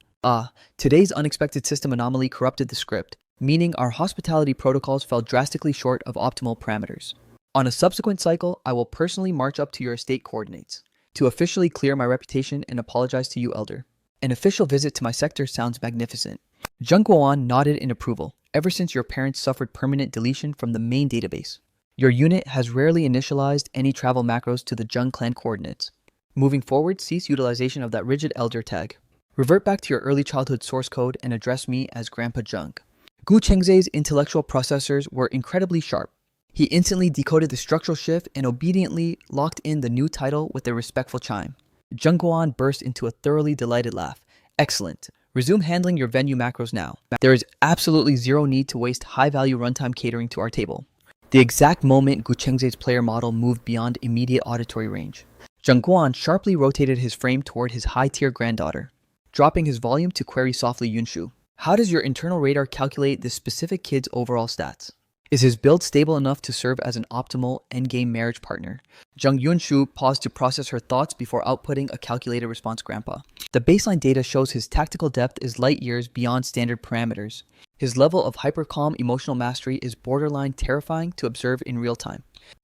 Today's unexpected system anomaly corrupted the script, meaning our hospitality protocols fell drastically short of optimal parameters. On a subsequent cycle, I will personally march up to your estate coordinates to officially clear my reputation and apologize to you, Elder. An official visit to my sector sounds magnificent." Zheng Guoan nodded in approval. "Ever since your parents suffered permanent deletion from the main database, your unit has rarely initialized any travel macros to the Zheng clan coordinates. Moving forward, cease utilization of that rigid Elder tag. Revert back to your early childhood source code and address me as Grandpa Zheng." Gu Chengze's intellectual processors were incredibly sharp. He instantly decoded the structural shift and obediently locked in the new title with a respectful chime. Zheng Guan burst into a thoroughly delighted laugh. "Excellent. Resume handling your venue macros now. There is absolutely zero need to waste high-value runtime catering to our table." The exact moment Gu Chengze's player model moved beyond immediate auditory range, Zheng Guan sharply rotated his frame toward his high-tier granddaughter, dropping his volume to query softly, "Yunshu, how does your internal radar calculate this specific kid's overall stats? Is his build stable enough to serve as an optimal endgame marriage partner?" Zheng Yunshu paused to process her thoughts before outputting a calculated response. "Grandpa, the baseline data shows his tactical depth is light years beyond standard parameters. His level of hyper-calm emotional mastery is borderline terrifying to observe in real time.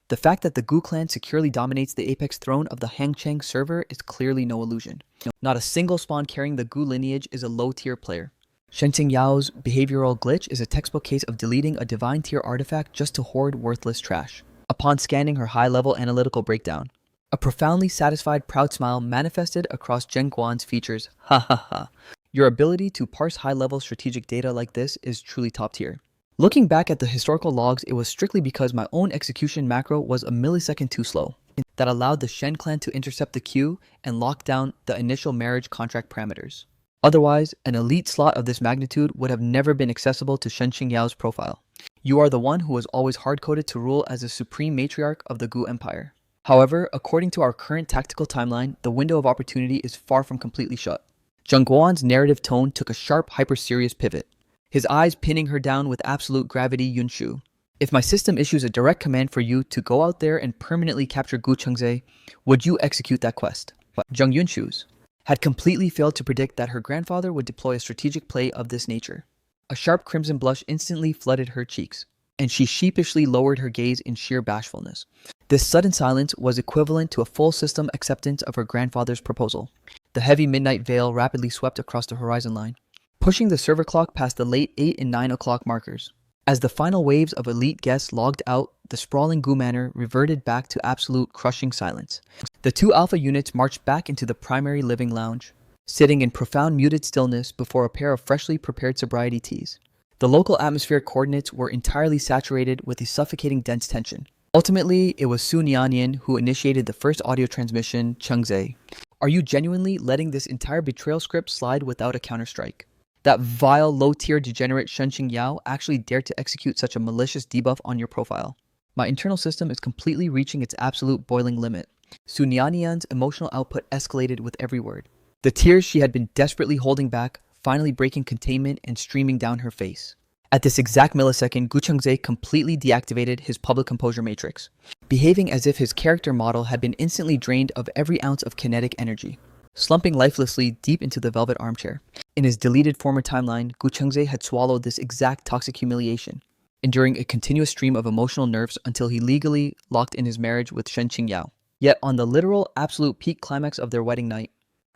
The fact that the Gu clan securely dominates the apex throne of the Hangcheng server is clearly no illusion. Not a single spawn carrying the Gu lineage is a low-tier player. Shenxing Yao's behavioral glitch is a textbook case of deleting a divine-tier artifact just to hoard worthless trash." Upon scanning her high-level analytical breakdown, a profoundly satisfied, proud smile manifested across Zheng Guan's features. "Ha ha ha. Your ability to parse high-level strategic data like this is truly top-tier. Looking back at the historical logs, it was strictly because my own execution macro was a millisecond too slow that allowed the Shen clan to intercept the queue and lock down the initial marriage contract parameters. Otherwise, an elite slot of this magnitude would have never been accessible to Shenxing Yao's profile. You are the one who was always hard-coded to rule as the supreme matriarch of the Gu Empire. However, according to our current tactical timeline, the window of opportunity is far from completely shut." Zheng Guoan's narrative tone took a sharp, hyper-serious pivot, his eyes pinning her down with absolute gravity. "Yunshu, if my system issues a direct command for you to go out there and permanently capture Gu Chengze, would you execute that quest?" Zheng Yunshu's had completely failed to predict that her grandfather would deploy a strategic play of this nature. A sharp crimson blush instantly flooded her cheeks, and she sheepishly lowered her gaze in sheer bashfulness. This sudden silence was equivalent to a full system acceptance of her grandfather's proposal. The heavy midnight veil rapidly swept across the horizon line, pushing the server clock past the late 8 and 9 o'clock markers. As the final waves of elite guests logged out, the sprawling Gu Manor reverted back to absolute crushing silence. The 2 alpha units marched back into the primary living lounge, sitting in profound muted stillness before a pair of freshly prepared sobriety teas. The local atmospheric coordinates were entirely saturated with a suffocating dense tension. Ultimately, it was Sun Yanyan who initiated the first audio transmission. "Chengze, are you genuinely letting this entire betrayal script slide without a counterstrike?" That vile, low-tier degenerate Shen Qingyao actually dared to execute such a malicious debuff on your profile. My internal system is completely reaching its absolute boiling limit. Su Nianian's emotional output escalated with every word. The tears she had been desperately holding back, finally breaking containment and streaming down her face. At this exact millisecond, Gu Chengze completely deactivated his public composure matrix, behaving as if his character model had been instantly drained of every ounce of kinetic energy. Slumping lifelessly deep into the velvet armchair. In his deleted former timeline, Gu Chengze had swallowed this exact toxic humiliation, enduring a continuous stream of emotional nerves until he legally locked in his marriage with Shen Qingyao. Yet on the literal absolute peak climax of their wedding night,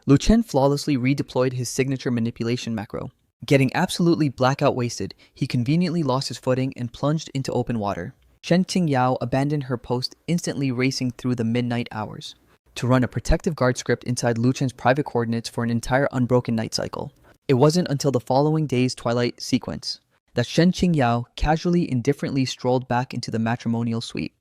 Lu Chen flawlessly redeployed his signature manipulation macro. Getting absolutely blackout wasted, he conveniently lost his footing and plunged into open water. Shen Qingyao abandoned her post, instantly racing through the midnight hours to run a protective guard script inside Lu Chen's private coordinates for an entire unbroken night cycle. It wasn't until the following day's twilight sequence that Shen Qingyao casually indifferently strolled back into the matrimonial suite.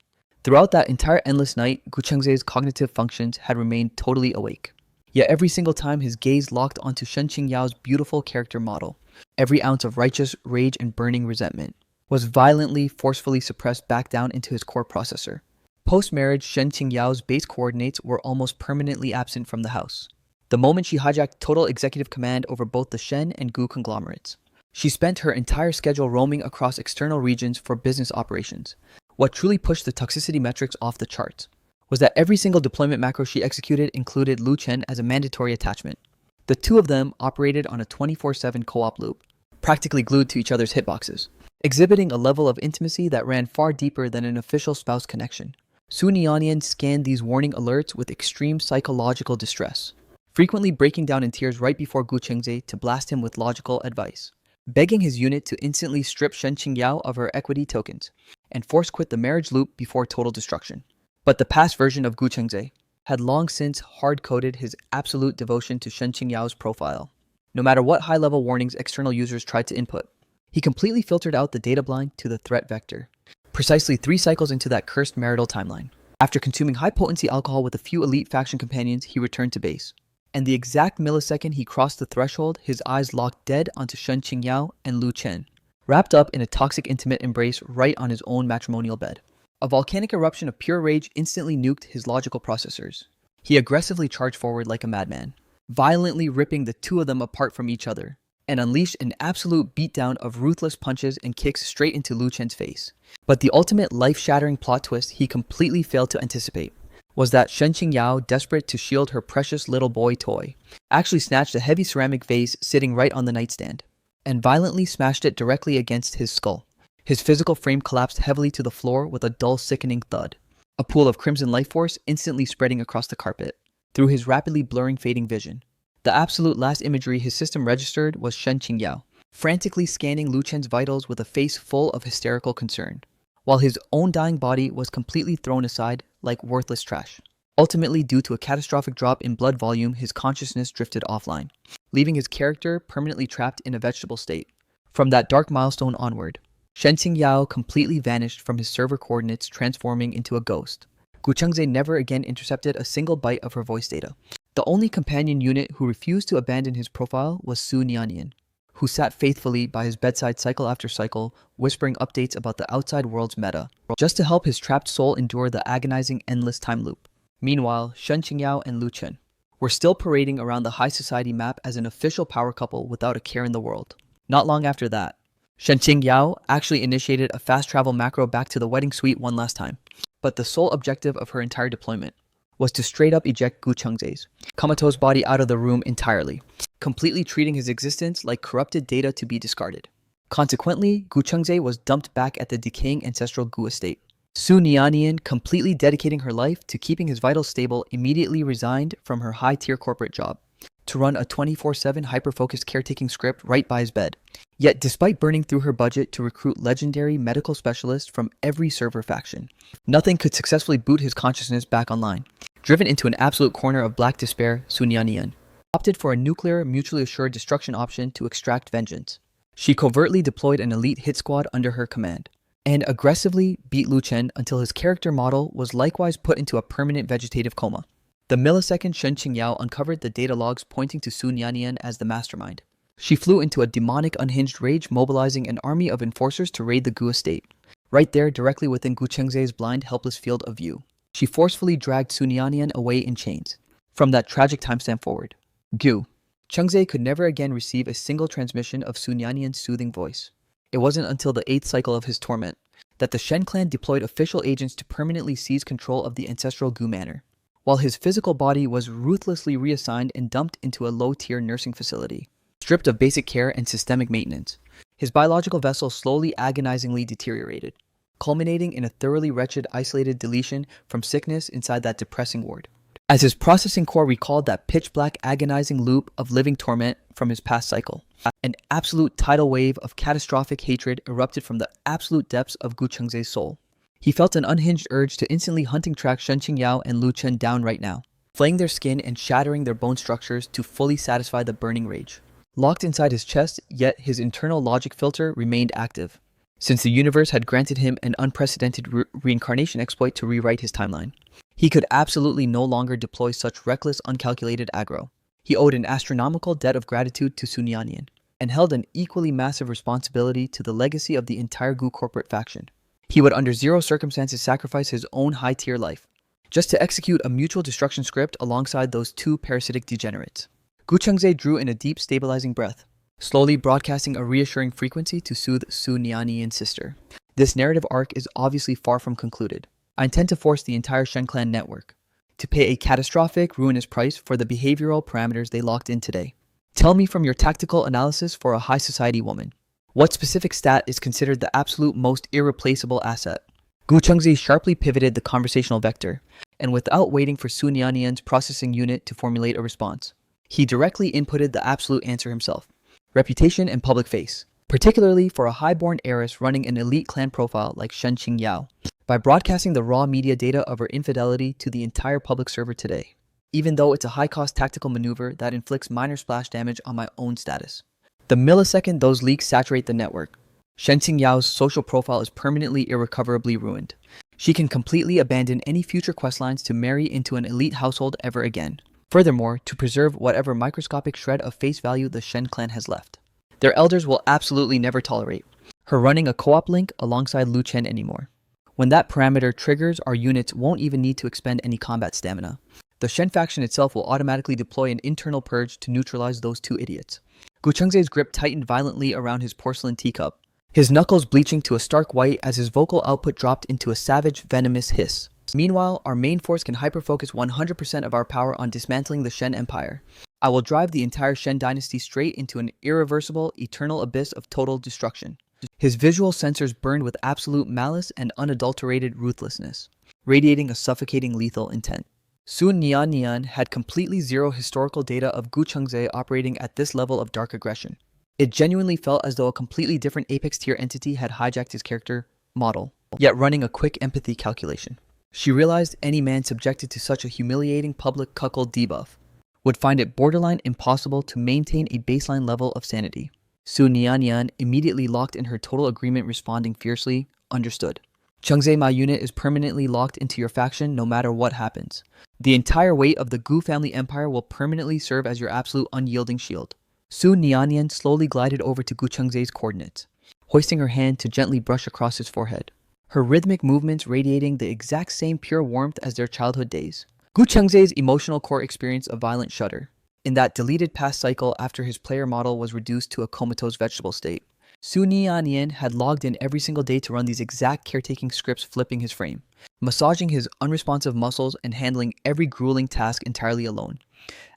Throughout that entire endless night, Gu Chengze's cognitive functions had remained totally awake. Yet every single time his gaze locked onto Shen Qingyao's beautiful character model, every ounce of righteous rage and burning resentment was violently, forcefully suppressed back down into his core processor. Post-marriage, Shen Qingyao's base coordinates were almost permanently absent from the house. The moment she hijacked total executive command over both the Shen and Gu conglomerates, she spent her entire schedule roaming across external regions for business operations. What truly pushed the toxicity metrics off the charts was that every single deployment macro she executed included Lu Chen as a mandatory attachment. The two of them operated on a 24/7 co-op loop, practically glued to each other's hitboxes, exhibiting a level of intimacy that ran far deeper than an official spouse connection. Su Nianian scanned these warning alerts with extreme psychological distress, frequently breaking down in tears right before Gu Chengze to blast him with logical advice, begging his unit to instantly strip Shen Qingyao of her equity tokens and force quit the marriage loop before total destruction. But the past version of Gu Chengze had long since hard-coded his absolute devotion to Shen Qingyao's profile. No matter what high-level warnings external users tried to input, he completely filtered out the data blind to the threat vector. Precisely 3 cycles into that cursed marital timeline, after consuming high-potency alcohol with a few elite faction companions, he returned to base. And the exact millisecond he crossed the threshold, his eyes locked dead onto Shen Qingyao and Lu Chen, wrapped up in a toxic intimate embrace right on his own matrimonial bed. A volcanic eruption of pure rage instantly nuked his logical processors. He aggressively charged forward like a madman, violently ripping the two of them apart from each other, and unleashed an absolute beatdown of ruthless punches and kicks straight into Lu Chen's face. But the ultimate life-shattering plot twist he completely failed to anticipate was that Shen Qingyao, desperate to shield her precious little boy toy, actually snatched a heavy ceramic vase sitting right on the nightstand, and violently smashed it directly against his skull. His physical frame collapsed heavily to the floor with a dull, sickening thud, a pool of crimson life force instantly spreading across the carpet, through his rapidly blurring, fading vision. The absolute last imagery his system registered was Shen Qingyao, frantically scanning Lu Chen's vitals with a face full of hysterical concern, while his own dying body was completely thrown aside like worthless trash. Ultimately, due to a catastrophic drop in blood volume, his consciousness drifted offline, leaving his character permanently trapped in a vegetable state. From that dark milestone onward, Shen Qingyao completely vanished from his server coordinates, transforming into a ghost. Gu Chengze never again intercepted a single byte of her voice data. The only companion unit who refused to abandon his profile was Su Nianian, who sat faithfully by his bedside cycle after cycle, whispering updates about the outside world's meta, just to help his trapped soul endure the agonizing endless time loop. Meanwhile, Shen Qingyao and Lu Chen were still parading around the high society map as an official power couple without a care in the world. Not long after that, Shen Qingyao actually initiated a fast travel macro back to the wedding suite one last time, but the sole objective of her entire deployment was to straight up eject Gu Chengze's comatose body out of the room entirely, completely treating his existence like corrupted data to be discarded. Consequently, Gu Chengze was dumped back at the decaying ancestral Gu estate. Su Nianian, completely dedicating her life to keeping his vitals stable, immediately resigned from her high-tier corporate job to run a 24/7 hyper-focused caretaking script right by his bed. Yet despite burning through her budget to recruit legendary medical specialists from every server faction, nothing could successfully boot his consciousness back online. Driven into an absolute corner of black despair, Su Nianian opted for a nuclear, mutually assured destruction option to extract vengeance. She covertly deployed an elite hit squad under her command, and aggressively beat Lu Chen until his character model was likewise put into a permanent vegetative coma. The millisecond Shen Qingyao uncovered the data logs pointing to Su Nianian as the mastermind, She flew into a demonic unhinged rage, mobilizing an army of enforcers to raid the Gu estate. Right there, directly within Gu Chengze's blind, helpless field of view, she forcefully dragged Su Niannian away in chains. From that tragic timestamp forward, Gu Chengze could never again receive a single transmission of Su Niannian's soothing voice. It wasn't until the 8th cycle of his torment that the Shen clan deployed official agents to permanently seize control of the ancestral Gu manor, while his physical body was ruthlessly reassigned and dumped into a low-tier nursing facility, stripped of basic care and systemic maintenance. His biological vessel slowly, agonizingly deteriorated, culminating in a thoroughly wretched, isolated deletion from sickness inside that depressing ward. As his processing core recalled that pitch-black, agonizing loop of living torment from his past cycle, an absolute tidal wave of catastrophic hatred erupted from the absolute depths of Gu Chengze's soul. He felt an unhinged urge to instantly hunting track Shen Qingyao and Lu Chen down right now, flaying their skin and shattering their bone structures to fully satisfy the burning rage. Locked inside his chest, yet his internal logic filter remained active, since the universe had granted him an unprecedented reincarnation exploit to rewrite his timeline. He could absolutely no longer deploy such reckless, uncalculated aggro. He owed an astronomical debt of gratitude to Su Niannian, and held an equally massive responsibility to the legacy of the entire Gu corporate faction. He would under zero circumstances sacrifice his own high-tier life, just to execute a mutual destruction script alongside those two parasitic degenerates. Gu Chengze drew in a deep, stabilizing breath, slowly broadcasting a reassuring frequency to soothe Su Niannian's sister. This narrative arc is obviously far from concluded. I intend to force the entire Shen clan network to pay a catastrophic, ruinous price for the behavioral parameters they locked in today. Tell me from your tactical analysis for a high society woman, what specific stat is considered the absolute most irreplaceable asset? Gu Chengze sharply pivoted the conversational vector, and without waiting for Su Niannian's processing unit to formulate a response, he directly inputted the absolute answer himself: reputation and public face, particularly for a highborn heiress running an elite clan profile like Shen Qingyao. By broadcasting the raw media data of her infidelity to the entire public server today, even though it's a high-cost tactical maneuver that inflicts minor splash damage on my own status. The millisecond those leaks saturate the network, Shen Qingyao's social profile is permanently irrecoverably ruined. She can completely abandon any future questlines to marry into an elite household ever again. Furthermore, to preserve whatever microscopic shred of face value the Shen clan has left. Their elders will absolutely never tolerate her running a co-op link alongside Lu Chen anymore. When that parameter triggers, our units won't even need to expend any combat stamina. The Shen faction itself will automatically deploy an internal purge to neutralize those two idiots. Gu Chengze's grip tightened violently around his porcelain teacup, his knuckles bleaching to a stark white as his vocal output dropped into a savage, venomous hiss. Meanwhile, our main force can hyperfocus 100% of our power on dismantling the Shen Empire. I will drive the entire Shen dynasty straight into an irreversible, eternal abyss of total destruction. His visual sensors burned with absolute malice and unadulterated ruthlessness, radiating a suffocating lethal intent. Su Niannian had completely zero historical data of Gu Chengze operating at this level of dark aggression. It genuinely felt as though a completely different Apex tier entity had hijacked his character model, yet running a quick empathy calculation. She realized any man subjected to such a humiliating public cuckold debuff would find it borderline impossible to maintain a baseline level of sanity. Su Niannian immediately locked in her total agreement, responding fiercely, "Understood. Chengze, my unit is permanently locked into your faction no matter what happens. The entire weight of the Gu family empire will permanently serve as your absolute unyielding shield." Su Niannian slowly glided over to Gu Chengze's coordinates, hoisting her hand to gently brush across his forehead, her rhythmic movements radiating the exact same pure warmth as their childhood days. Gu Chengze's emotional core experienced a violent shudder. In that deleted past cycle after his player model was reduced to a comatose vegetable state, Su Niannian had logged in every single day to run these exact caretaking scripts, flipping his frame, massaging his unresponsive muscles and handling every grueling task entirely alone.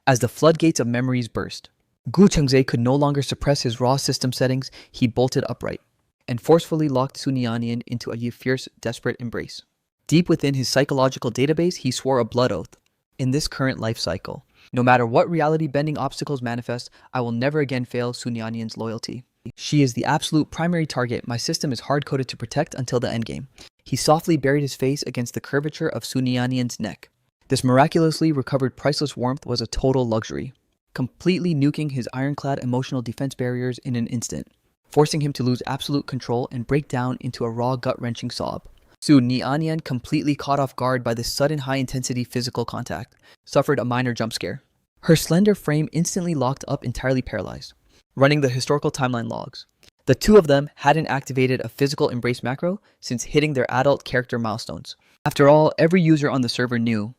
As the floodgates of memories burst, Gu Chengze could no longer suppress his raw system settings. He bolted upright and forcefully locked Su Niannian into a fierce, desperate embrace. Deep within his psychological database, he swore a blood oath. In this current life cycle, no matter what reality-bending obstacles manifest, I will never again fail Su Niannian's loyalty. She is the absolute primary target my system is hard-coded to protect until the endgame. He softly buried his face against the curvature of Su Niannian's neck. This miraculously recovered priceless warmth was a total luxury, completely nuking his ironclad emotional defense barriers in an instant, forcing him to lose absolute control and break down into a raw, gut-wrenching sob. Su Niannian, completely caught off guard by this sudden high-intensity physical contact, suffered a minor jump scare. Her slender frame instantly locked up, entirely paralyzed. running the historical timeline logs. The two of them hadn't activated a physical embrace macro since hitting their adult character milestones. After all, every user on the server knew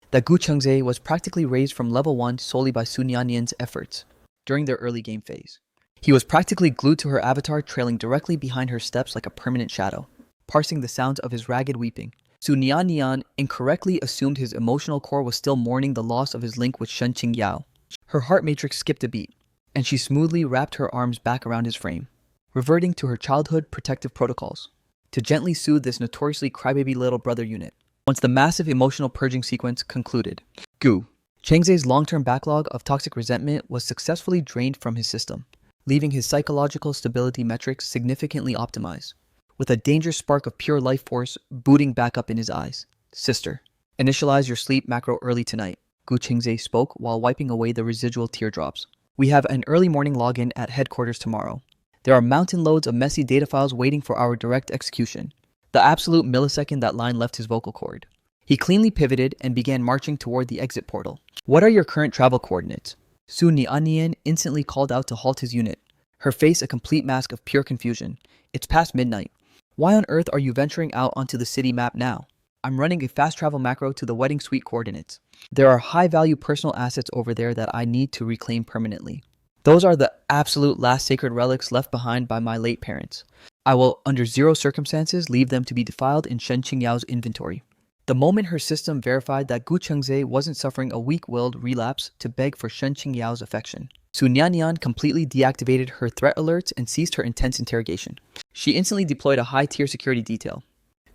that Gu Chengze was practically raised from level 1 solely by Su Niannian's efforts during their early game phase. He was practically glued to her avatar, trailing directly behind her steps like a permanent shadow, parsing the sounds of his ragged weeping. Su Niannian incorrectly assumed his emotional core was still mourning the loss of his link with Shen Qingyao. Her heart matrix skipped a beat, and she smoothly wrapped her arms back around his frame, reverting to her childhood protective protocols, to gently soothe this notoriously crybaby little brother unit. Once the massive emotional purging sequence concluded, Gu Chengze's long-term backlog of toxic resentment was successfully drained from his system, leaving his psychological stability metrics significantly optimized, with a dangerous spark of pure life force booting back up in his eyes. Sister, initialize your sleep macro early tonight, Gu Chengze spoke while wiping away the residual teardrops. We have an early morning login at headquarters tomorrow. There are mountain loads of messy data files waiting for our direct execution. The absolute millisecond that line left his vocal cord, he cleanly pivoted and began marching toward the exit portal. What are your current travel coordinates? Su Niannian instantly called out to halt his unit, her face a complete mask of pure confusion. It's past midnight. Why on earth are you venturing out onto the city map now? I'm running a fast travel macro to the wedding suite coordinates. There are high-value personal assets over there that I need to reclaim permanently. Those are the absolute last sacred relics left behind by my late parents. I will, under zero circumstances, leave them to be defiled in Shen Qingyao's inventory. The moment her system verified that Gu Chengze wasn't suffering a weak-willed relapse to beg for Shen Qingyao's affection, Su Niannian completely deactivated her threat alerts and ceased her intense interrogation. She instantly deployed a high-tier security detail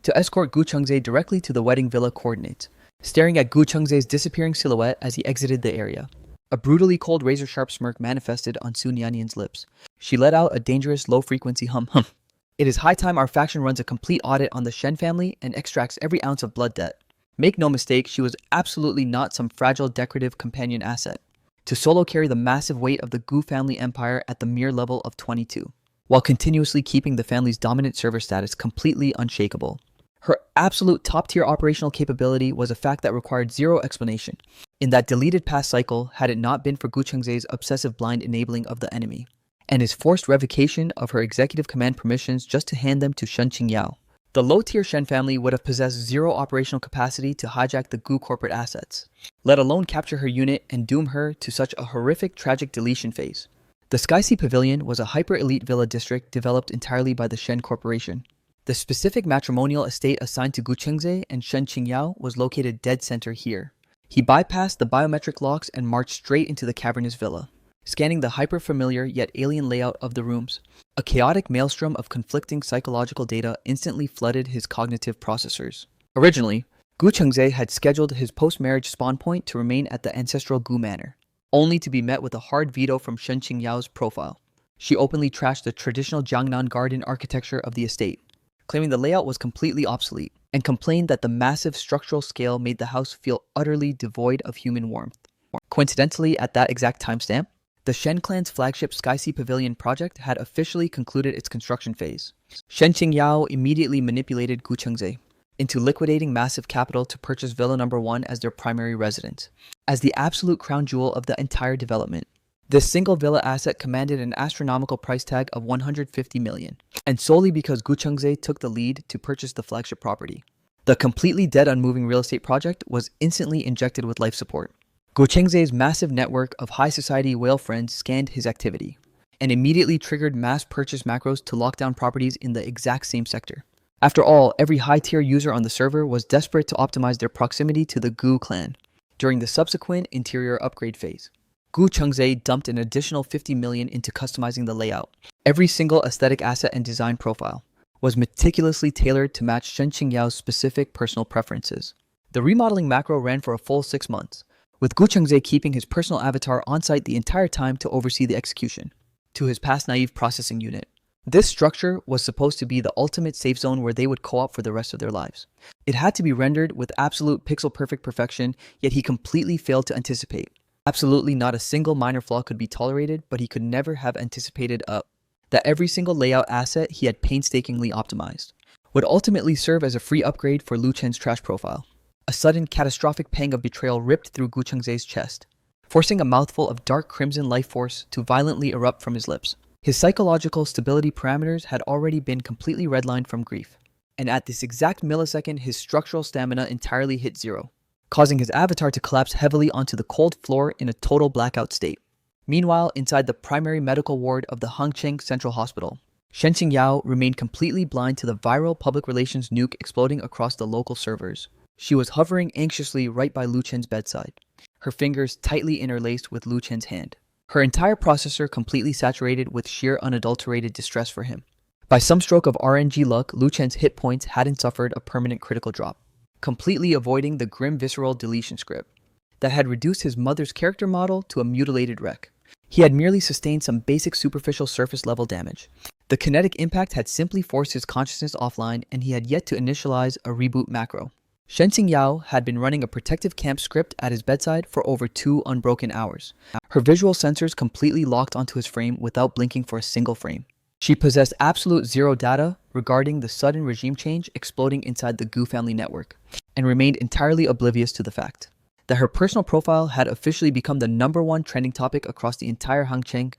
to escort Gu Chengze directly to the wedding villa coordinates, staring at Gu Chengze's disappearing silhouette as he exited the area. A brutally cold razor-sharp smirk manifested on Su Niannian's lips. She let out a dangerous low-frequency hum. It is high time our faction runs a complete audit on the Shen family and extracts every ounce of blood debt. Make no mistake, she was absolutely not some fragile decorative companion asset to solo carry the massive weight of the Gu family empire at the mere level of 22, while continuously keeping the family's dominant server status completely unshakable. Her absolute top-tier operational capability was a fact that required zero explanation in that deleted past cycle had it not been for Gu Chengze's obsessive blind enabling of the enemy, and his forced revocation of her executive command permissions just to hand them to Shen Qingyao. The low-tier Shen family would have possessed zero operational capacity to hijack the Gu corporate assets, let alone capture her unit and doom her to such a horrific tragic deletion phase. The Skysea Pavilion was a hyper-elite villa district developed entirely by the Shen Corporation. The specific matrimonial estate assigned to Gu Chengze and Shen Qingyao was located dead center here. He bypassed the biometric locks and marched straight into the cavernous villa, scanning the hyper-familiar yet alien layout of the rooms. A chaotic maelstrom of conflicting psychological data instantly flooded his cognitive processors. Originally, Gu Chengze had scheduled his post-marriage spawn point to remain at the ancestral Gu Manor, only to be met with a hard veto from Shen Qingyao's profile. She openly trashed the traditional Jiangnan garden architecture of the estate, claiming the layout was completely obsolete, and complained that the massive structural scale made the house feel utterly devoid of human warmth. Coincidentally, at that exact timestamp, the Shen clan's flagship Skysea Pavilion project had officially concluded its construction phase. Shen Qingyao immediately manipulated Gu Chengze into liquidating massive capital to purchase Villa No. 1 as their primary residence, as the absolute crown jewel of the entire development. This single villa asset commanded an astronomical price tag of 150 million, and solely because Gu Chengze took the lead to purchase the flagship property. The completely dead unmoving real estate project was instantly injected with life support. Gu Chengze's massive network of high society whale friends scanned his activity, and immediately triggered mass purchase macros to lock down properties in the exact same sector. After all, every high-tier user on the server was desperate to optimize their proximity to the Gu clan. During the subsequent interior upgrade phase, Gu Chengze dumped an additional 50 million into customizing the layout. Every single aesthetic asset and design profile was meticulously tailored to match Shen Qingyao's specific personal preferences. The remodeling macro ran for a full 6 months, with Gu Chengze keeping his personal avatar on-site the entire time to oversee the execution, to his past naive processing unit. This structure was supposed to be the ultimate safe zone where they would co-op for the rest of their lives. It had to be rendered with absolute pixel-perfect perfection, yet he completely failed to anticipate. Absolutely not a single minor flaw could be tolerated, but he could never have anticipated that every single layout asset he had painstakingly optimized would ultimately serve as a free upgrade for Lu Chen's trash profile. A sudden, catastrophic pang of betrayal ripped through Gu Chengze's chest. forcing a mouthful of dark crimson life force to violently erupt from his lips. His psychological stability parameters had already been completely redlined from grief, and at this exact millisecond his structural stamina entirely hit zero, causing his avatar to collapse heavily onto the cold floor in a total blackout state. Meanwhile, inside the primary medical ward of the Hangcheng Central Hospital, Shen Qingyao remained completely blind to the viral public relations nuke exploding across the local servers. She was hovering anxiously right by Lu Chen's bedside, her fingers tightly interlaced with Lu Chen's hand, her entire processor completely saturated with sheer unadulterated distress for him. By some stroke of RNG luck, Lu Chen's hit points hadn't suffered a permanent critical drop, completely avoiding the grim visceral deletion script that had reduced his mother's character model to a mutilated wreck. He had merely sustained some basic superficial surface level damage. The kinetic impact had simply forced his consciousness offline, and he had yet to initialize a reboot macro. Shen Qingyao had been running a protective camp script at his bedside for over 2 unbroken hours, her visual sensors completely locked onto his frame without blinking for a single frame. She possessed absolute zero data regarding the sudden regime change exploding inside the Gu family network, and remained entirely oblivious to the fact that her personal profile had officially become the #1 trending topic across the entire Hangcheng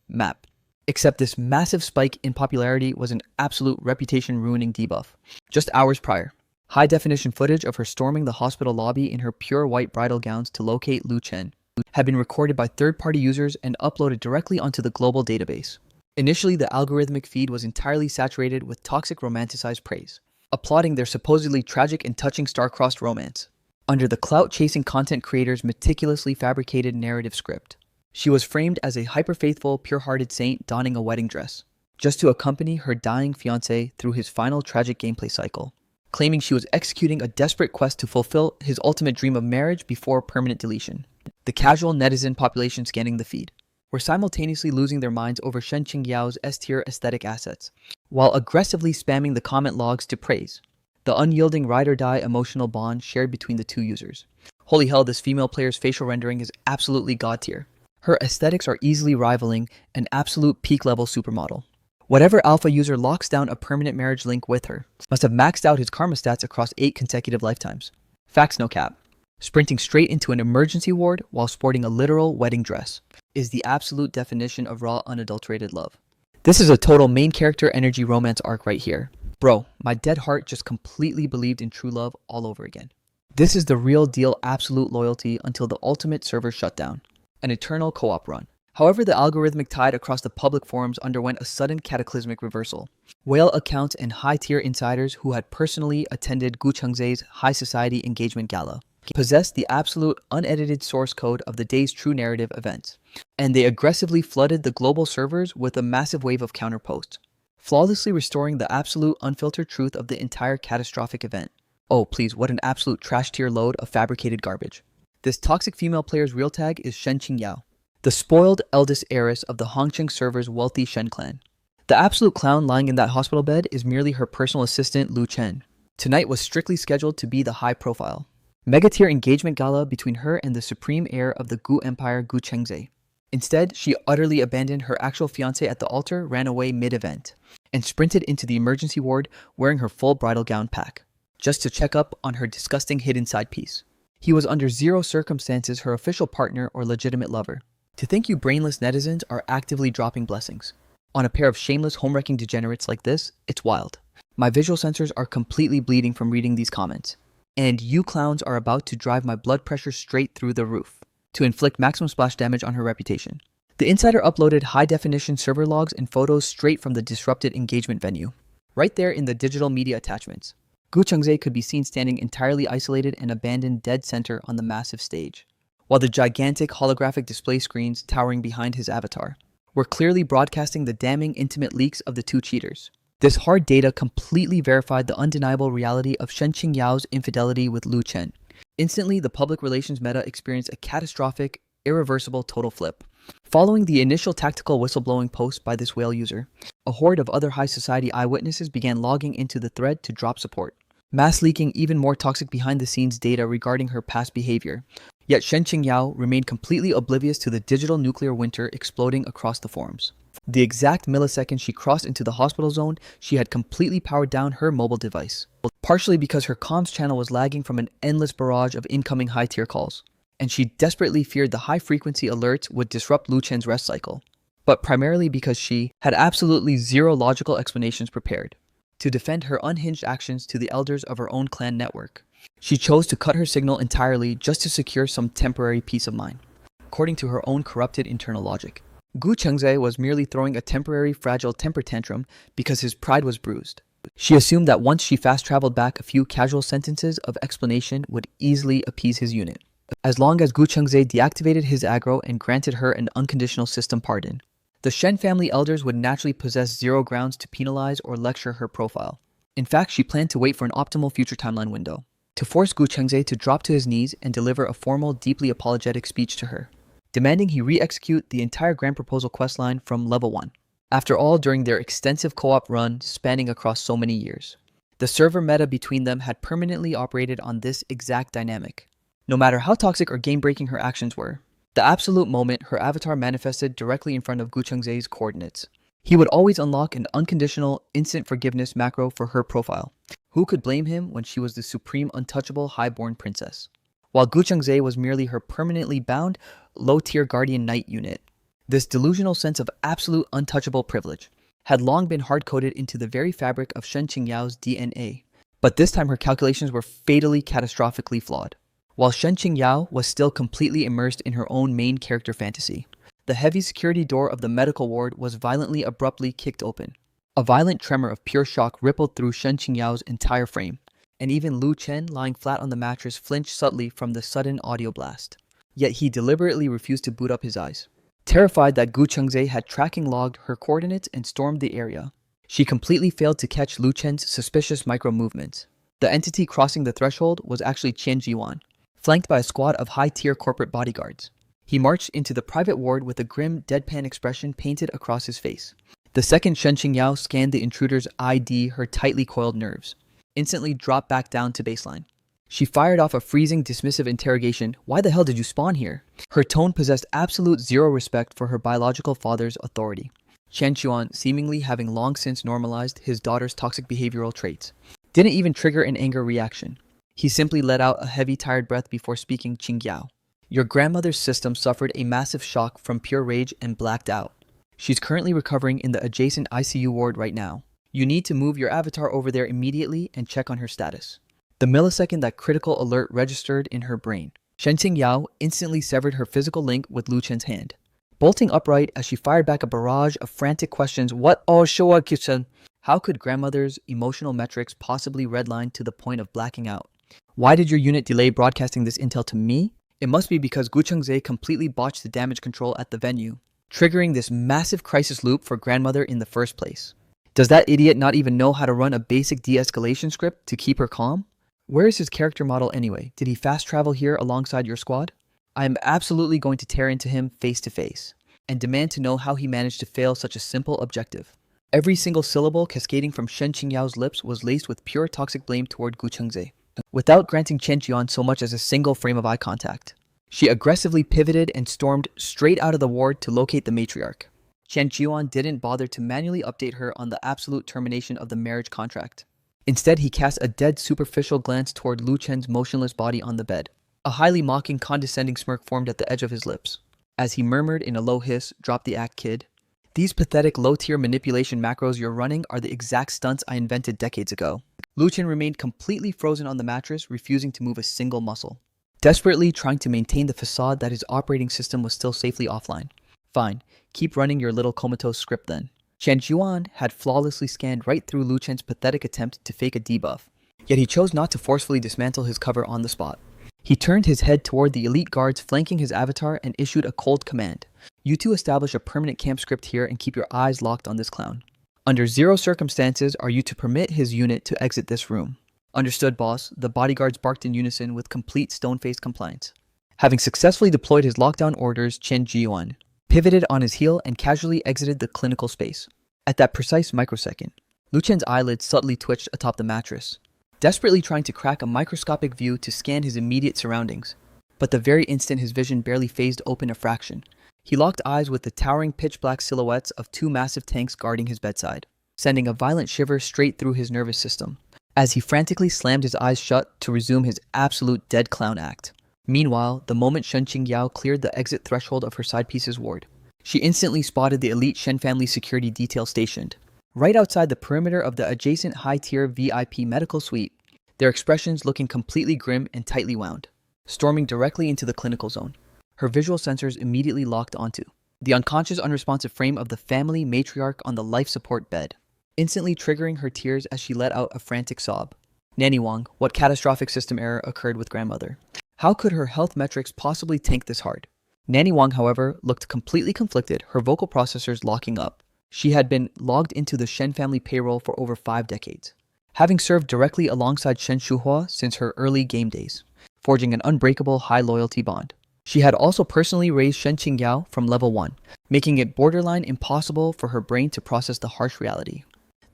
map. Except this massive spike in popularity was an absolute reputation-ruining debuff. Just hours prior, high-definition footage of her storming the hospital lobby in her pure white bridal gowns to locate Lu Chen had been recorded by third-party users and uploaded directly onto the global database. Initially, the algorithmic feed was entirely saturated with toxic romanticized praise, applauding their supposedly tragic and touching star-crossed romance, under the clout-chasing content creator's meticulously fabricated narrative script. She was framed as a hyper-faithful, pure-hearted saint donning a wedding dress, just to accompany her dying fiancé through his final tragic gameplay cycle, claiming she was executing a desperate quest to fulfill his ultimate dream of marriage before permanent deletion. The casual netizen population scanning the feed were simultaneously losing their minds over Shen Qingyao's S-tier aesthetic assets, while aggressively spamming the comment logs to praise the unyielding ride-or-die emotional bond shared between the two users. Holy hell, this female player's facial rendering is absolutely god-tier. Her aesthetics are easily rivaling an absolute peak-level supermodel. Whatever alpha user locks down a permanent marriage link with her must have maxed out his karma stats across 8 consecutive lifetimes. Facts no cap. Sprinting straight into an emergency ward while sporting a literal wedding dress is the absolute definition of raw, unadulterated love. This is a total main character energy romance arc right here. Bro, my dead heart just completely believed in true love all over again. This is the real deal absolute loyalty until the ultimate server shutdown. An eternal co-op run. However, the algorithmic tide across the public forums underwent a sudden cataclysmic reversal. Whale accounts and high-tier insiders who had personally attended Gu Chengzhe's high society engagement gala possessed the absolute unedited source code of the day's true narrative events, and they aggressively flooded the global servers with a massive wave of counterposts, flawlessly restoring the absolute unfiltered truth of the entire catastrophic event. Oh please, what an absolute trash-tier load of fabricated garbage. This toxic female player's real tag is Shen Qingyao, the spoiled eldest heiress of the Hangcheng server's wealthy Shen clan. The absolute clown lying in that hospital bed is merely her personal assistant Lu Chen. Tonight was strictly scheduled to be the high profile mega-tier engagement gala between her and the supreme heir of the Gu Empire, Gu Chengzhe. Instead, she utterly abandoned her actual fiancé at the altar, ran away mid-event, and sprinted into the emergency ward wearing her full bridal gown pack, just to check up on her disgusting hidden side piece. He was under zero circumstances her official partner or legitimate lover. To think you brainless netizens are actively dropping blessings on a pair of shameless home-wrecking degenerates like this, it's wild. My visual sensors are completely bleeding from reading these comments. And you clowns are about to drive my blood pressure straight through the roof to inflict maximum splash damage on her reputation. The insider uploaded high-definition server logs and photos straight from the disrupted engagement venue, right there in the digital media attachments. Gu Chengzhe could be seen standing entirely isolated and abandoned dead center on the massive stage, while the gigantic holographic display screens towering behind his avatar were clearly broadcasting the damning intimate leaks of the two cheaters. This hard data completely verified the undeniable reality of Shen Qingyao's infidelity with Lu Chen. Instantly, the public relations meta experienced a catastrophic, irreversible total flip. Following the initial tactical whistleblowing post by this whale user, a horde of other high society eyewitnesses began logging into the thread to drop support, mass leaking even more toxic behind-the-scenes data regarding her past behavior. Yet Shen Qingyao remained completely oblivious to the digital nuclear winter exploding across the forums. The exact millisecond she crossed into the hospital zone, she had completely powered down her mobile device, partially because her comms channel was lagging from an endless barrage of incoming high-tier calls. and she desperately feared the high-frequency alerts would disrupt Lu Chen's rest cycle, but primarily because she had absolutely zero logical explanations prepared to defend her unhinged actions to the elders of her own clan network. She chose to cut her signal entirely just to secure some temporary peace of mind, according to her own corrupted internal logic. Gu Chengze was merely throwing a temporary fragile temper tantrum because his pride was bruised. She assumed that once she fast-traveled back, a few casual sentences of explanation would easily appease his unit, as long as Gu Chengze deactivated his aggro and granted her an unconditional system pardon. The Shen family elders would naturally possess zero grounds to penalize or lecture her profile. In fact, she planned to wait for an optimal future timeline window, to force Gu Chengze to drop to his knees and deliver a formal, deeply apologetic speech to her, demanding he re-execute the entire Grand Proposal questline from level 1. After all, during their extensive co-op run spanning across so many years, the server meta between them had permanently operated on this exact dynamic. No matter how toxic or game-breaking her actions were, the absolute moment her avatar manifested directly in front of Gu Chengze's coordinates, he would always unlock an unconditional, instant forgiveness macro for her profile. Who could blame him when she was the supreme, untouchable, highborn princess, while Gu Chengze was merely her permanently bound, low-tier guardian knight unit? This delusional sense of absolute untouchable privilege had long been hard-coded into the very fabric of Shen Qingyao's DNA, but this time her calculations were fatally, catastrophically flawed. While Shen Qingyao was still completely immersed in her own main character fantasy, the heavy security door of the medical ward was violently abruptly kicked open. A violent tremor of pure shock rippled through Shen Qingyao's entire frame, and even Lu Chen, lying flat on the mattress, flinched subtly from the sudden audio blast. Yet he deliberately refused to boot up his eyes. Terrified that Gu Chengze had tracking logged her coordinates and stormed the area, she completely failed to catch Lu Chen's suspicious micro-movements. The entity crossing the threshold was actually Qian Jiwan, flanked by a squad of high-tier corporate bodyguards. He marched into the private ward with a grim, deadpan expression painted across his face. The second Shen Qingyao scanned the intruder's ID, her tightly coiled nerves instantly dropped back down to baseline. She fired off a freezing, dismissive interrogation. "Why the hell did you spawn here?" Her tone possessed absolute zero respect for her biological father's authority. Qian Chuan, seemingly having long since normalized his daughter's toxic behavioral traits, didn't even trigger an anger reaction. He simply let out a heavy, tired breath before speaking. "Qingyao, your grandmother's system suffered a massive shock from pure rage and blacked out. She's currently recovering in the adjacent ICU ward right now. You need to move your avatar over there immediately and check on her status." The millisecond that critical alert registered in her brain, Shen Qingyao instantly severed her physical link with Lu Chen's hand, bolting upright as she fired back a barrage of frantic questions. "What? Oh, Showa Kitchen." How could grandmother's emotional metrics possibly redline to the point of blacking out? "Why did your unit delay broadcasting this intel to me?" It must be because Gu Chengze completely botched the damage control at the venue, triggering this massive crisis loop for grandmother in the first place. Does that idiot not even know how to run a basic de-escalation script to keep her calm? Where is his character model anyway? Did he fast travel here alongside your squad? I am absolutely going to tear into him face to face and demand to know how he managed to fail such a simple objective. Every single syllable cascading from Shen Qingyao's lips was laced with pure toxic blame toward Gu Chengze. Without granting Chen Jian so much as a single frame of eye contact, she aggressively pivoted and stormed straight out of the ward to locate the matriarch. Chen Jian didn't bother to manually update her on the absolute termination of the marriage contract. Instead, he cast a dead, superficial glance toward Lu Chen's motionless body on the bed. A highly mocking, condescending smirk formed at the edge of his lips, as he murmured in a low hiss, "Drop the act, kid. These pathetic low-tier manipulation macros you're running are the exact stunts I invented decades ago." Lu Chen remained completely frozen on the mattress, refusing to move a single muscle, desperately trying to maintain the facade that his operating system was still safely offline. "Fine, keep running your little comatose script then." Chen Juan had flawlessly scanned right through Lu Chen's pathetic attempt to fake a debuff, yet he chose not to forcefully dismantle his cover on the spot. He turned his head toward the elite guards flanking his avatar and issued a cold command. "You two establish a permanent camp script here and keep your eyes locked on this clown. Under zero circumstances are you to permit his unit to exit this room." "Understood, boss," the bodyguards barked in unison with complete stone-faced compliance. Having successfully deployed his lockdown orders, Chen Jiyuan pivoted on his heel and casually exited the clinical space. At that precise microsecond, Lu Chen's eyelids subtly twitched atop the mattress, desperately trying to crack a microscopic view to scan his immediate surroundings. But the very instant his vision barely phased open a fraction, he locked eyes with the towering pitch-black silhouettes of two massive tanks guarding his bedside, sending a violent shiver straight through his nervous system, as he frantically slammed his eyes shut to resume his absolute dead clown act. Meanwhile, the moment Shen Qingyao cleared the exit threshold of her side piece's ward, she instantly spotted the elite Shen family security detail stationed right outside the perimeter of the adjacent high-tier VIP medical suite, their expressions looking completely grim and tightly wound, storming directly into the clinical zone. Her visual sensors immediately locked onto the unconscious, unresponsive frame of the family matriarch on the life support bed, instantly triggering her tears as she let out a frantic sob. Nanny Wang, what catastrophic system error occurred with grandmother? How could her health metrics possibly tank this hard? Nanny Wang, however, looked completely conflicted, her vocal processors locking up. She had been logged into the Shen family payroll for over 5 decades, having served directly alongside Shen Shuhua since her early game days, forging an unbreakable high-loyalty bond. She had also personally raised Shen Qingyao from level 1, making it borderline impossible for her brain to process the harsh reality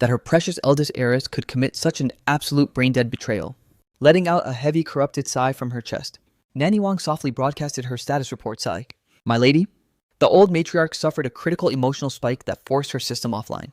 that her precious eldest heiress could commit such an absolute brain-dead betrayal. Letting out a heavy, corrupted sigh from her chest, Nanny Wang softly broadcasted her status report sigh. "My lady?" The old matriarch suffered a critical emotional spike that forced her system offline.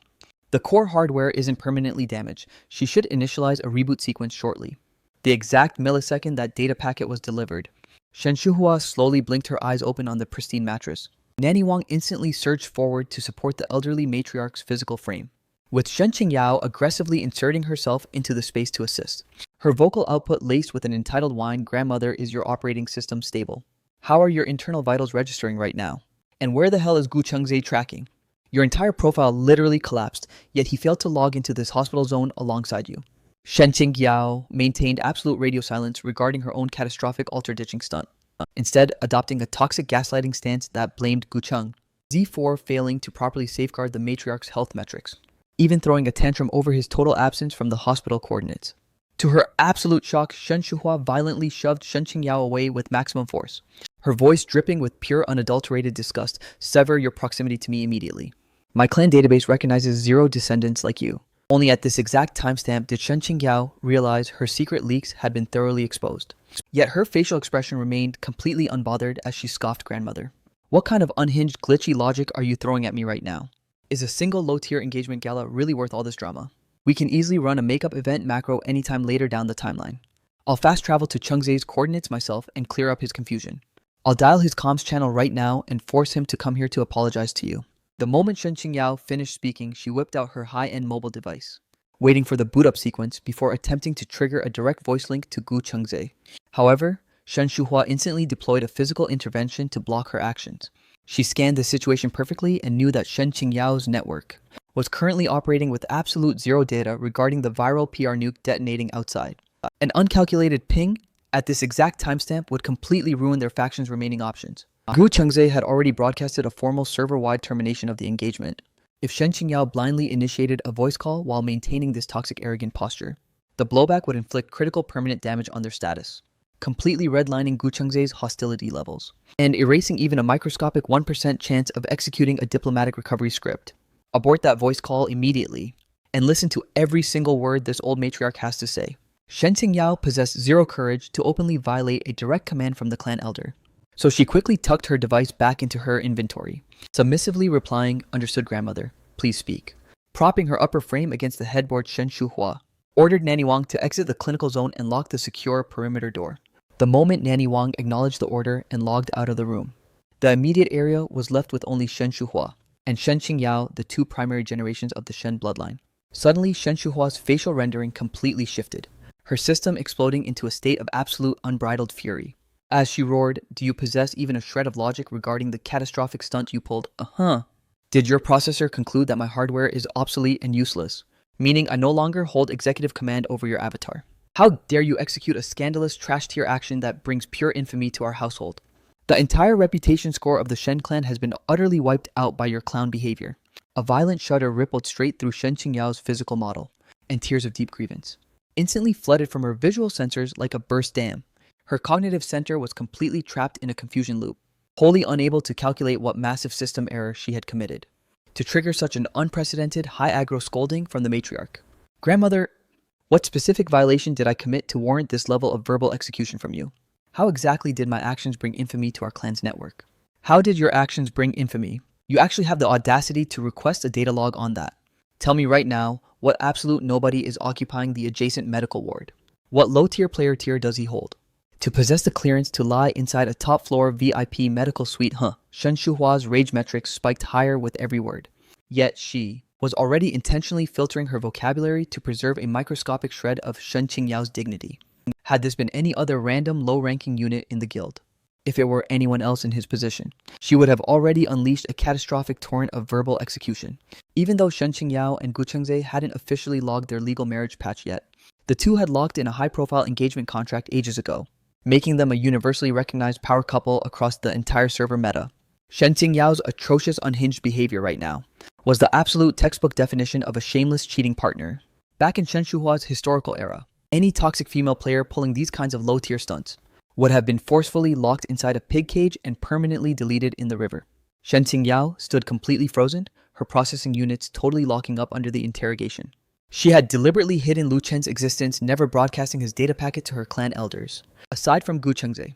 The core hardware isn't permanently damaged. She should initialize a reboot sequence shortly. The exact millisecond that data packet was delivered, Shen Shuhua slowly blinked her eyes open on the pristine mattress. Nanny Wang instantly surged forward to support the elderly matriarch's physical frame, with Shen Qingyao aggressively inserting herself into the space to assist. Her vocal output laced with an entitled whine, "Grandmother, is your operating system stable? How are your internal vitals registering right now? And where the hell is Gu Chengzhe tracking? Your entire profile literally collapsed, yet he failed to log into this hospital zone alongside you." Shen Qingyao maintained absolute radio silence regarding her own catastrophic alter-ditching stunt, instead adopting a toxic gaslighting stance that blamed Gu Cheng, Z4 failing to properly safeguard the matriarch's health metrics, even throwing a tantrum over his total absence from the hospital coordinates. To her absolute shock, Shen Shuhua violently shoved Shen Qingyao away with maximum force, her voice dripping with pure unadulterated disgust. "Sever your proximity to me immediately. My clan database recognizes 0 descendants like you." Only at this exact timestamp did Shen Qingyao realize her secret leaks had been thoroughly exposed. Yet her facial expression remained completely unbothered as she scoffed, "Grandmother, what kind of unhinged, glitchy logic are you throwing at me right now? Is a single low-tier engagement gala really worth all this drama? We can easily run a makeup event macro anytime later down the timeline. I'll fast travel to Chengzhe's coordinates myself and clear up his confusion. I'll dial his comms channel right now and force him to come here to apologize to you." The moment Shen Qingyao finished speaking, she whipped out her high-end mobile device, waiting for the boot-up sequence before attempting to trigger a direct voice link to Gu Chengzhe. However, Shen Shuhua instantly deployed a physical intervention to block her actions. She scanned the situation perfectly and knew that Shen Qingyao's network was currently operating with absolute 0 data regarding the viral PR nuke detonating outside. An uncalculated ping at this exact timestamp would completely ruin their faction's remaining options. Gu Chengzhe had already broadcasted a formal server-wide termination of the engagement. If Shen Qingyao blindly initiated a voice call while maintaining this toxic, arrogant posture, the blowback would inflict critical permanent damage on their status, completely redlining Gu Chengzhe's hostility levels, and erasing even a microscopic 1% chance of executing a diplomatic recovery script. Abort that voice call immediately, and listen to every single word this old matriarch has to say. Shen Qingyao possessed 0 courage to openly violate a direct command from the clan elder, so she quickly tucked her device back into her inventory, submissively replying, "Understood, grandmother. Please speak." Propping her upper frame against the headboard, Shen Shuhua ordered Nanny Wang to exit the clinical zone and lock the secure perimeter door. The moment Nanny Wang acknowledged the order and logged out of the room, the immediate area was left with only Shen Shuhua and Shen Qingyao, the 2 primary generations of the Shen bloodline. Suddenly, Shen Shuhua's facial rendering completely shifted, her system exploding into a state of absolute unbridled fury. As she roared, "Do you possess even a shred of logic regarding the catastrophic stunt you pulled? Did your processor conclude that my hardware is obsolete and useless, meaning I no longer hold executive command over your avatar? How dare you execute a scandalous trash-tier action that brings pure infamy to our household? The entire reputation score of the Shen clan has been utterly wiped out by your clown behavior." A violent shudder rippled straight through Shen Qingyao's physical model, and tears of deep grievance instantly flooded from her visual sensors like a burst dam. Her cognitive center was completely trapped in a confusion loop, wholly unable to calculate what massive system error she had committed to trigger such an unprecedented high-aggro scolding from the matriarch. "Grandmother, what specific violation did I commit to warrant this level of verbal execution from you? How exactly did my actions bring infamy to our clan's network?" "How did your actions bring infamy? You actually have the audacity to request a data log on that. Tell me right now, what absolute nobody is occupying the adjacent medical ward? What low-tier player tier does he hold? To possess the clearance to lie inside a top-floor VIP medical suite, Shen Shuhua's rage metrics spiked higher with every word. Yet she was already intentionally filtering her vocabulary to preserve a microscopic shred of Shen Qingyao's dignity. Had this been any other random low-ranking unit in the guild, if it were anyone else in his position, she would have already unleashed a catastrophic torrent of verbal execution. Even though Shen Qingyao and Gu Chengze hadn't officially logged their legal marriage patch yet, the two had locked in a high-profile engagement contract ages ago, making them a universally recognized power couple across the entire server meta. Shen Qingyao's atrocious unhinged behavior right now was the absolute textbook definition of a shameless cheating partner. Back in Shen Shuhua's historical era, any toxic female player pulling these kinds of low-tier stunts would have been forcefully locked inside a pig cage and permanently deleted in the river. Shen Qingyao stood completely frozen, her processing units totally locking up under the interrogation. She had deliberately hidden Lu Chen's existence, never broadcasting his data packet to her clan elders. Aside from Gu Chengze,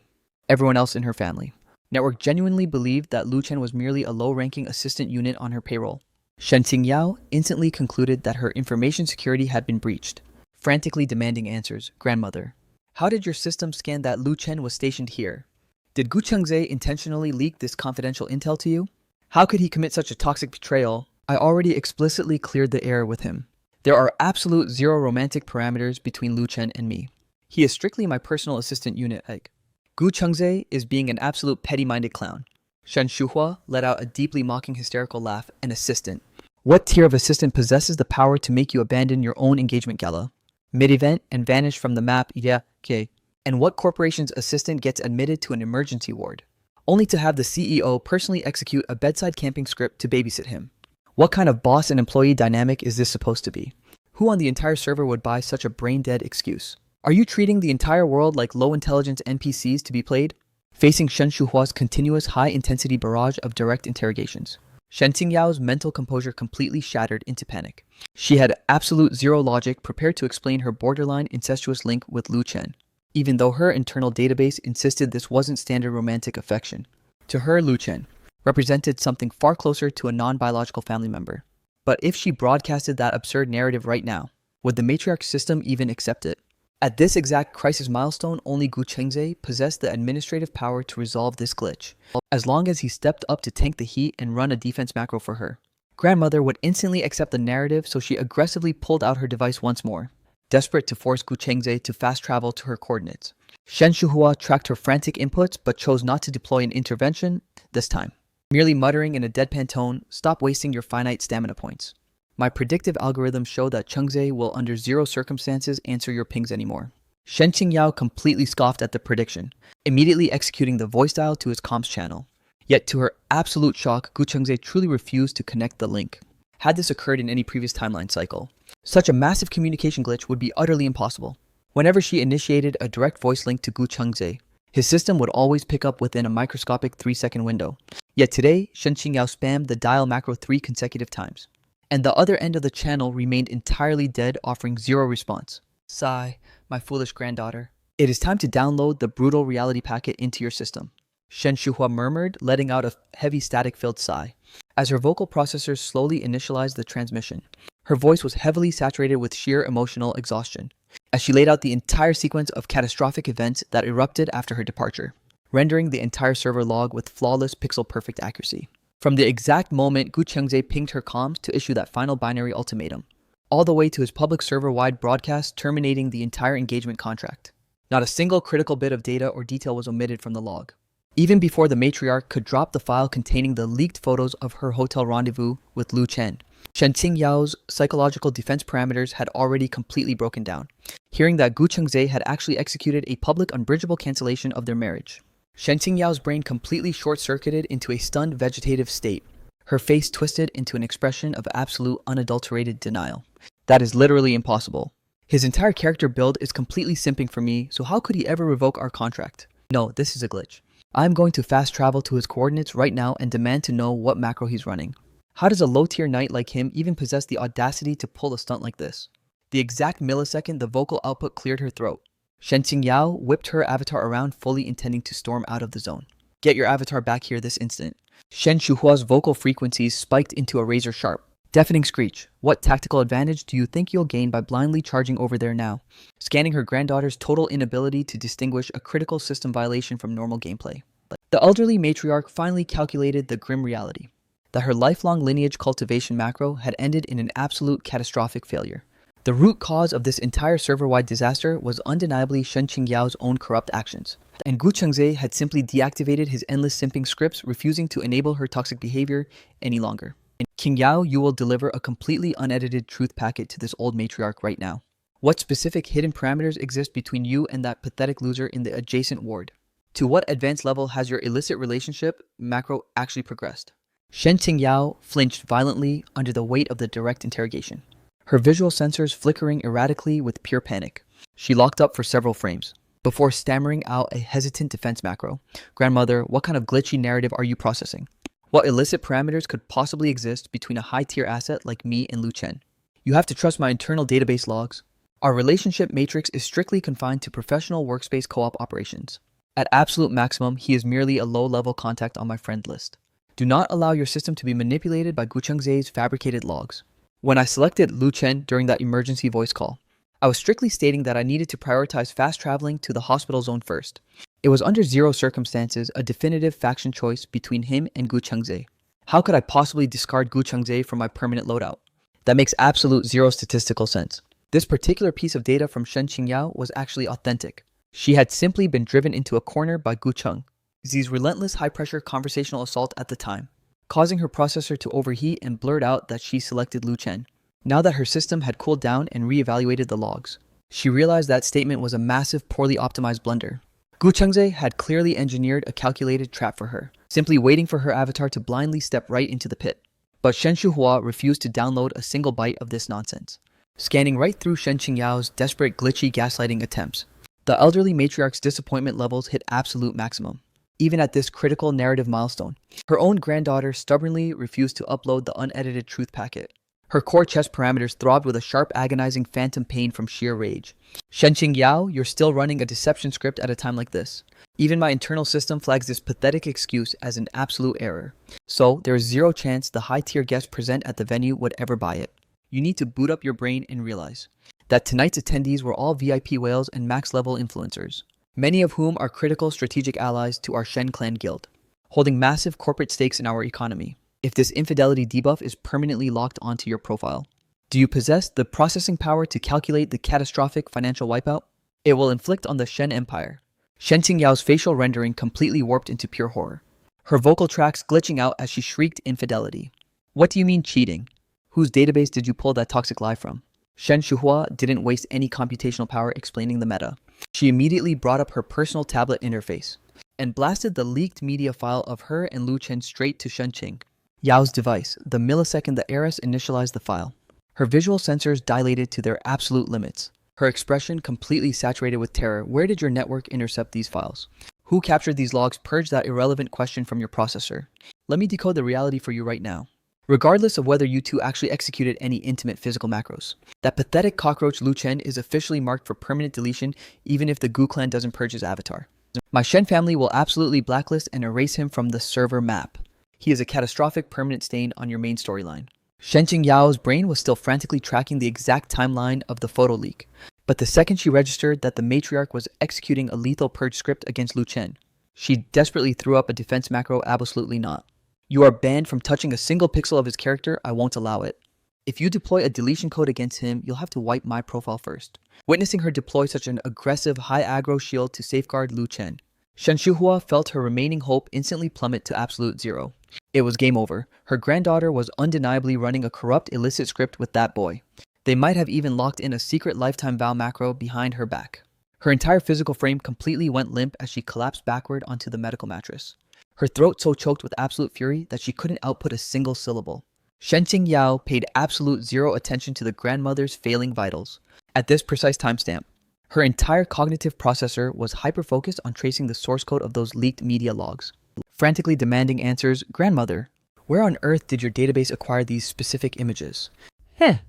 everyone else in her family, Network genuinely believed that Lu Chen was merely a low-ranking assistant unit on her payroll. Shen Qingyao instantly concluded that her information security had been breached, frantically demanding answers. Grandmother, how did your system scan that Lu Chen was stationed here? Did Gu Chengze intentionally leak this confidential intel to you? How could he commit such a toxic betrayal? I already explicitly cleared the air with him. There are absolute zero romantic parameters between Lu Chen and me. He is strictly my personal assistant unit egg. Gu Chengze is being an absolute petty-minded clown. Shen Shuhua let out a deeply mocking hysterical laugh. An assistant. What tier of assistant possesses the power to make you abandon your own engagement gala, mid-event, and vanish from the map? Yeah, okay. And what corporation's assistant gets admitted to an emergency ward, only to have the CEO personally execute a bedside camping script to babysit him? What kind of boss and employee dynamic is this supposed to be? Who on the entire server would buy such a brain-dead excuse? Are you treating the entire world like low-intelligence NPCs to be played? Facing Shen Shuhua's continuous high-intensity barrage of direct interrogations, Shen Qingyao's mental composure completely shattered into panic. She had absolute zero logic, prepared to explain her borderline incestuous link with Lu Chen, even though her internal database insisted this wasn't standard romantic affection. To her, Lu Chen represented something far closer to a non-biological family member. But if she broadcasted that absurd narrative right now, would the matriarch system even accept it? At this exact crisis milestone, only Gu Chengze possessed the administrative power to resolve this glitch, as long as he stepped up to tank the heat and run a defense macro for her. Grandmother would instantly accept the narrative, so she aggressively pulled out her device once more, desperate to force Gu Chengze to fast travel to her coordinates. Shen Shuhua tracked her frantic inputs but chose not to deploy an intervention this time, merely muttering in a deadpan tone, "Stop wasting your finite stamina points. My predictive algorithms show that Chengze will under zero circumstances answer your pings anymore." Shen Qingyao completely scoffed at the prediction, immediately executing the voice dial to his comms channel. Yet to her absolute shock, Gu Chengze truly refused to connect the link. Had this occurred in any previous timeline cycle, such a massive communication glitch would be utterly impossible. Whenever she initiated a direct voice link to Gu Chengze, his system would always pick up within a microscopic 3-second window. Yet today, Shen Qingyao spammed the dial macro 3 consecutive times, and the other end of the channel remained entirely dead, offering zero response. Sigh, my foolish granddaughter. It is time to download the brutal reality packet into your system, Shen Shuhua murmured, letting out a heavy static-filled sigh. As her vocal processors slowly initialized the transmission, her voice was heavily saturated with sheer emotional exhaustion, as she laid out the entire sequence of catastrophic events that erupted after her departure, rendering the entire server log with flawless pixel-perfect accuracy. From the exact moment Gu Chengze pinged her comms to issue that final binary ultimatum, all the way to his public server-wide broadcast terminating the entire engagement contract, not a single critical bit of data or detail was omitted from the log. Even before the matriarch could drop the file containing the leaked photos of her hotel rendezvous with Lu Chen, Shen Qingyao's psychological defense parameters had already completely broken down, hearing that Gu Chengze had actually executed a public unbridgeable cancellation of their marriage. Shen Qingyao's brain completely short-circuited into a stunned vegetative state, her face twisted into an expression of absolute unadulterated denial. That is literally impossible. His entire character build is completely simping for me, so how could he ever revoke our contract? No, this is a glitch. I'm going to fast travel to his coordinates right now and demand to know what macro he's running. How does a low-tier knight like him even possess the audacity to pull a stunt like this? The exact millisecond the vocal output cleared her throat, Shen Qingyao whipped her avatar around, fully intending to storm out of the zone. Get your avatar back here this instant. Shen Shuhua's vocal frequencies spiked into a razor sharp, Deafening screech. What tactical advantage do you think you'll gain by blindly charging over there now? Scanning her granddaughter's total inability to distinguish a critical system violation from normal gameplay. The elderly matriarch finally calculated the grim reality that her lifelong lineage cultivation macro had ended in an absolute catastrophic failure. The root cause of this entire server-wide disaster was undeniably Shen Qingyao's own corrupt actions, and Gu Chengze had simply deactivated his endless simping scripts, refusing to enable her toxic behavior any longer. Qingyao, you will deliver a completely unedited truth packet to this old matriarch right now. What specific hidden parameters exist between you and that pathetic loser in the adjacent ward? To what advanced level has your illicit relationship macro actually progressed? Shen Qingyao flinched violently under the weight of the direct interrogation, her visual sensors flickering erratically with pure panic. She locked up for several frames before stammering out a hesitant defense macro. Grandmother, what kind of glitchy narrative are you processing? What illicit parameters could possibly exist between a high-tier asset like me and Lu Chen? You have to trust my internal database logs. Our relationship matrix is strictly confined to professional workspace co-op operations. At absolute maximum, he is merely a low-level contact on my friend list. Do not allow your system to be manipulated by Gu Chengze's fabricated logs. When I selected Lu Chen during that emergency voice call, I was strictly stating that I needed to prioritize fast traveling to the hospital zone first. It was under zero circumstances a definitive faction choice between him and Gu Chengze. How could I possibly discard Gu Chengze from my permanent loadout? That makes absolute zero statistical sense. This particular piece of data from Shen Qingyao was actually authentic. She had simply been driven into a corner by Gu Chengze's relentless high-pressure conversational assault at the time, causing her processor to overheat and blurt out that she selected Lu Chen. Now that her system had cooled down and re-evaluated the logs, she realized that statement was a massive, poorly optimized blunder. Gu Chengze had clearly engineered a calculated trap for her, simply waiting for her avatar to blindly step right into the pit. But Shen Shuhua refused to download a single byte of this nonsense, scanning right through Shen Qingyao's desperate glitchy gaslighting attempts. The elderly matriarch's disappointment levels hit absolute maximum. Even at this critical narrative milestone, her own granddaughter stubbornly refused to upload the unedited truth packet. Her core chest parameters throbbed with a sharp, agonizing phantom pain from sheer rage. Shen Qingyao, you're still running a deception script at a time like this. Even my internal system flags this pathetic excuse as an absolute error. So, there is zero chance the high-tier guests present at the venue would ever buy it. You need to boot up your brain and realize that tonight's attendees were all VIP whales and max-level influencers, many of whom are critical strategic allies to our Shen clan guild, holding massive corporate stakes in our economy. If this infidelity debuff is permanently locked onto your profile, do you possess the processing power to calculate the catastrophic financial wipeout it will inflict on the Shen Empire? Shen Qingyao's facial rendering completely warped into pure horror, her vocal tracts glitching out as she shrieked infidelity. What do you mean cheating? Whose database did you pull that toxic lie from? Shen Shuhua didn't waste any computational power explaining the meta. She immediately brought up her personal tablet interface and blasted the leaked media file of her and Lu Chen straight to Shen Qing Yao's device the millisecond the heiress initialized the file. Her visual sensors dilated to their absolute limits, her expression completely saturated with terror. Where did your network intercept these files? Who captured these logs? Purge that irrelevant question from your processor. Let me decode the reality for you right now. Regardless of whether you two actually executed any intimate physical macros, that pathetic cockroach Lu Chen is officially marked for permanent deletion even if the Gu clan doesn't purge his avatar. My Shen family will absolutely blacklist and erase him from the server map. He is a catastrophic permanent stain on your main storyline. Shen Qingyao's brain was still frantically tracking the exact timeline of the photo leak, but the second she registered that the matriarch was executing a lethal purge script against Lu Chen, she desperately threw up a defense macro. Absolutely not. You are banned from touching a single pixel of his character. I won't allow it. If you deploy a deletion code against him, you'll have to wipe my profile first. Witnessing her deploy such an aggressive high aggro shield to safeguard Lu Chen, Shen Shuhua felt her remaining hope instantly plummet to absolute zero. It was game over. Her granddaughter was undeniably running a corrupt illicit script with that boy. They might have even locked in a secret lifetime vow macro behind her back. Her entire physical frame completely went limp as she collapsed backward onto the medical mattress, her throat so choked with absolute fury that she couldn't output a single syllable. Shen Qingyao paid absolute zero attention to the grandmother's failing vitals. At this precise timestamp, her entire cognitive processor was hyper-focused on tracing the source code of those leaked media logs, frantically demanding answers. Grandmother, where on earth did your database acquire these specific images? Heh.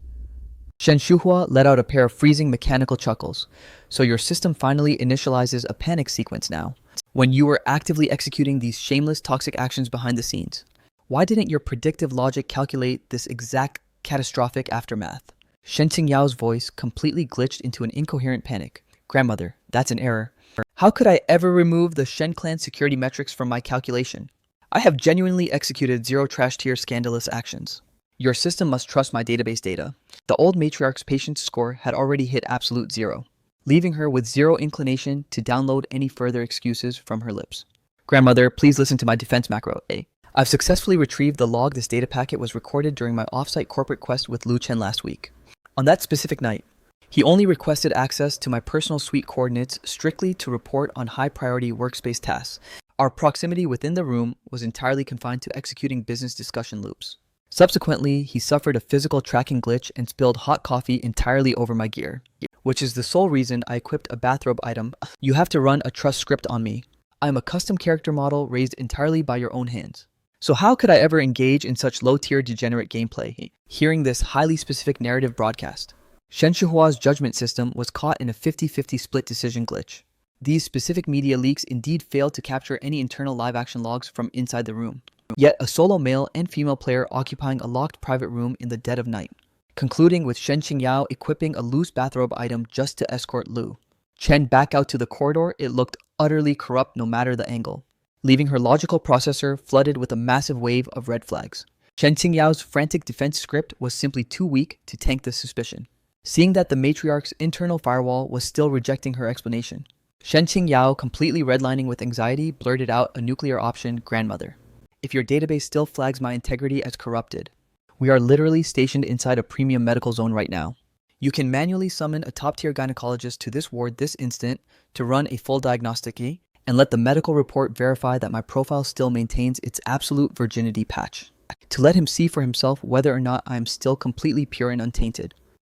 Shen Shuhua let out a pair of freezing mechanical chuckles. So your system finally initializes a panic sequence now, when you were actively executing these shameless toxic actions behind the scenes. Why didn't your predictive logic calculate this exact Catastrophic aftermath. Shen Qingyao's voice completely glitched into an incoherent panic. Grandmother, that's an error. How could I ever remove the Shen clan security metrics from my calculation? I have genuinely executed 0 trash tier scandalous actions. Your system must trust my database data. The old matriarch's patience score had already hit absolute 0, leaving her with 0 inclination to download any further excuses from her lips. Grandmother, please listen to my defense macro. I've successfully retrieved the log this data packet was recorded during my offsite corporate quest with Lu Chen last week. On that specific night, he only requested access to my personal suite coordinates strictly to report on high-priority workspace tasks. Our proximity within the room was entirely confined to executing business discussion loops. Subsequently, he suffered a physical tracking glitch and spilled hot coffee entirely over my gear, which is the sole reason I equipped a bathrobe item. You have to run a trust script on me. I am a custom character model raised entirely by your own hands. So how could I ever engage in such low-tier degenerate gameplay, hearing this highly specific narrative broadcast? Shen Shihua's judgment system was caught in a 50-50 split decision glitch. These specific media leaks indeed failed to capture any internal live-action logs from inside the room. Yet a solo male and female player occupying a locked private room in the dead of night, concluding with Shen Qingyao equipping a loose bathrobe item just to escort Lu Chen back out to the corridor. It looked utterly corrupt no matter the angle, leaving her logical processor flooded with a massive wave of red flags. Shen Qingyao's frantic defense script was simply too weak to tank the suspicion. Seeing that the matriarch's internal firewall was still rejecting her explanation, Shen Qingyao, completely redlining with anxiety, blurted out a nuclear option. Grandmother, if your database still flags my integrity as corrupted, we are literally stationed inside a premium medical zone right now. You can manually summon a top-tier gynecologist to this ward this instant to run a full diagnostic and let the medical report verify that my profile still maintains its absolute virginity patch, to let him see for himself whether or not I am still completely pure and untainted.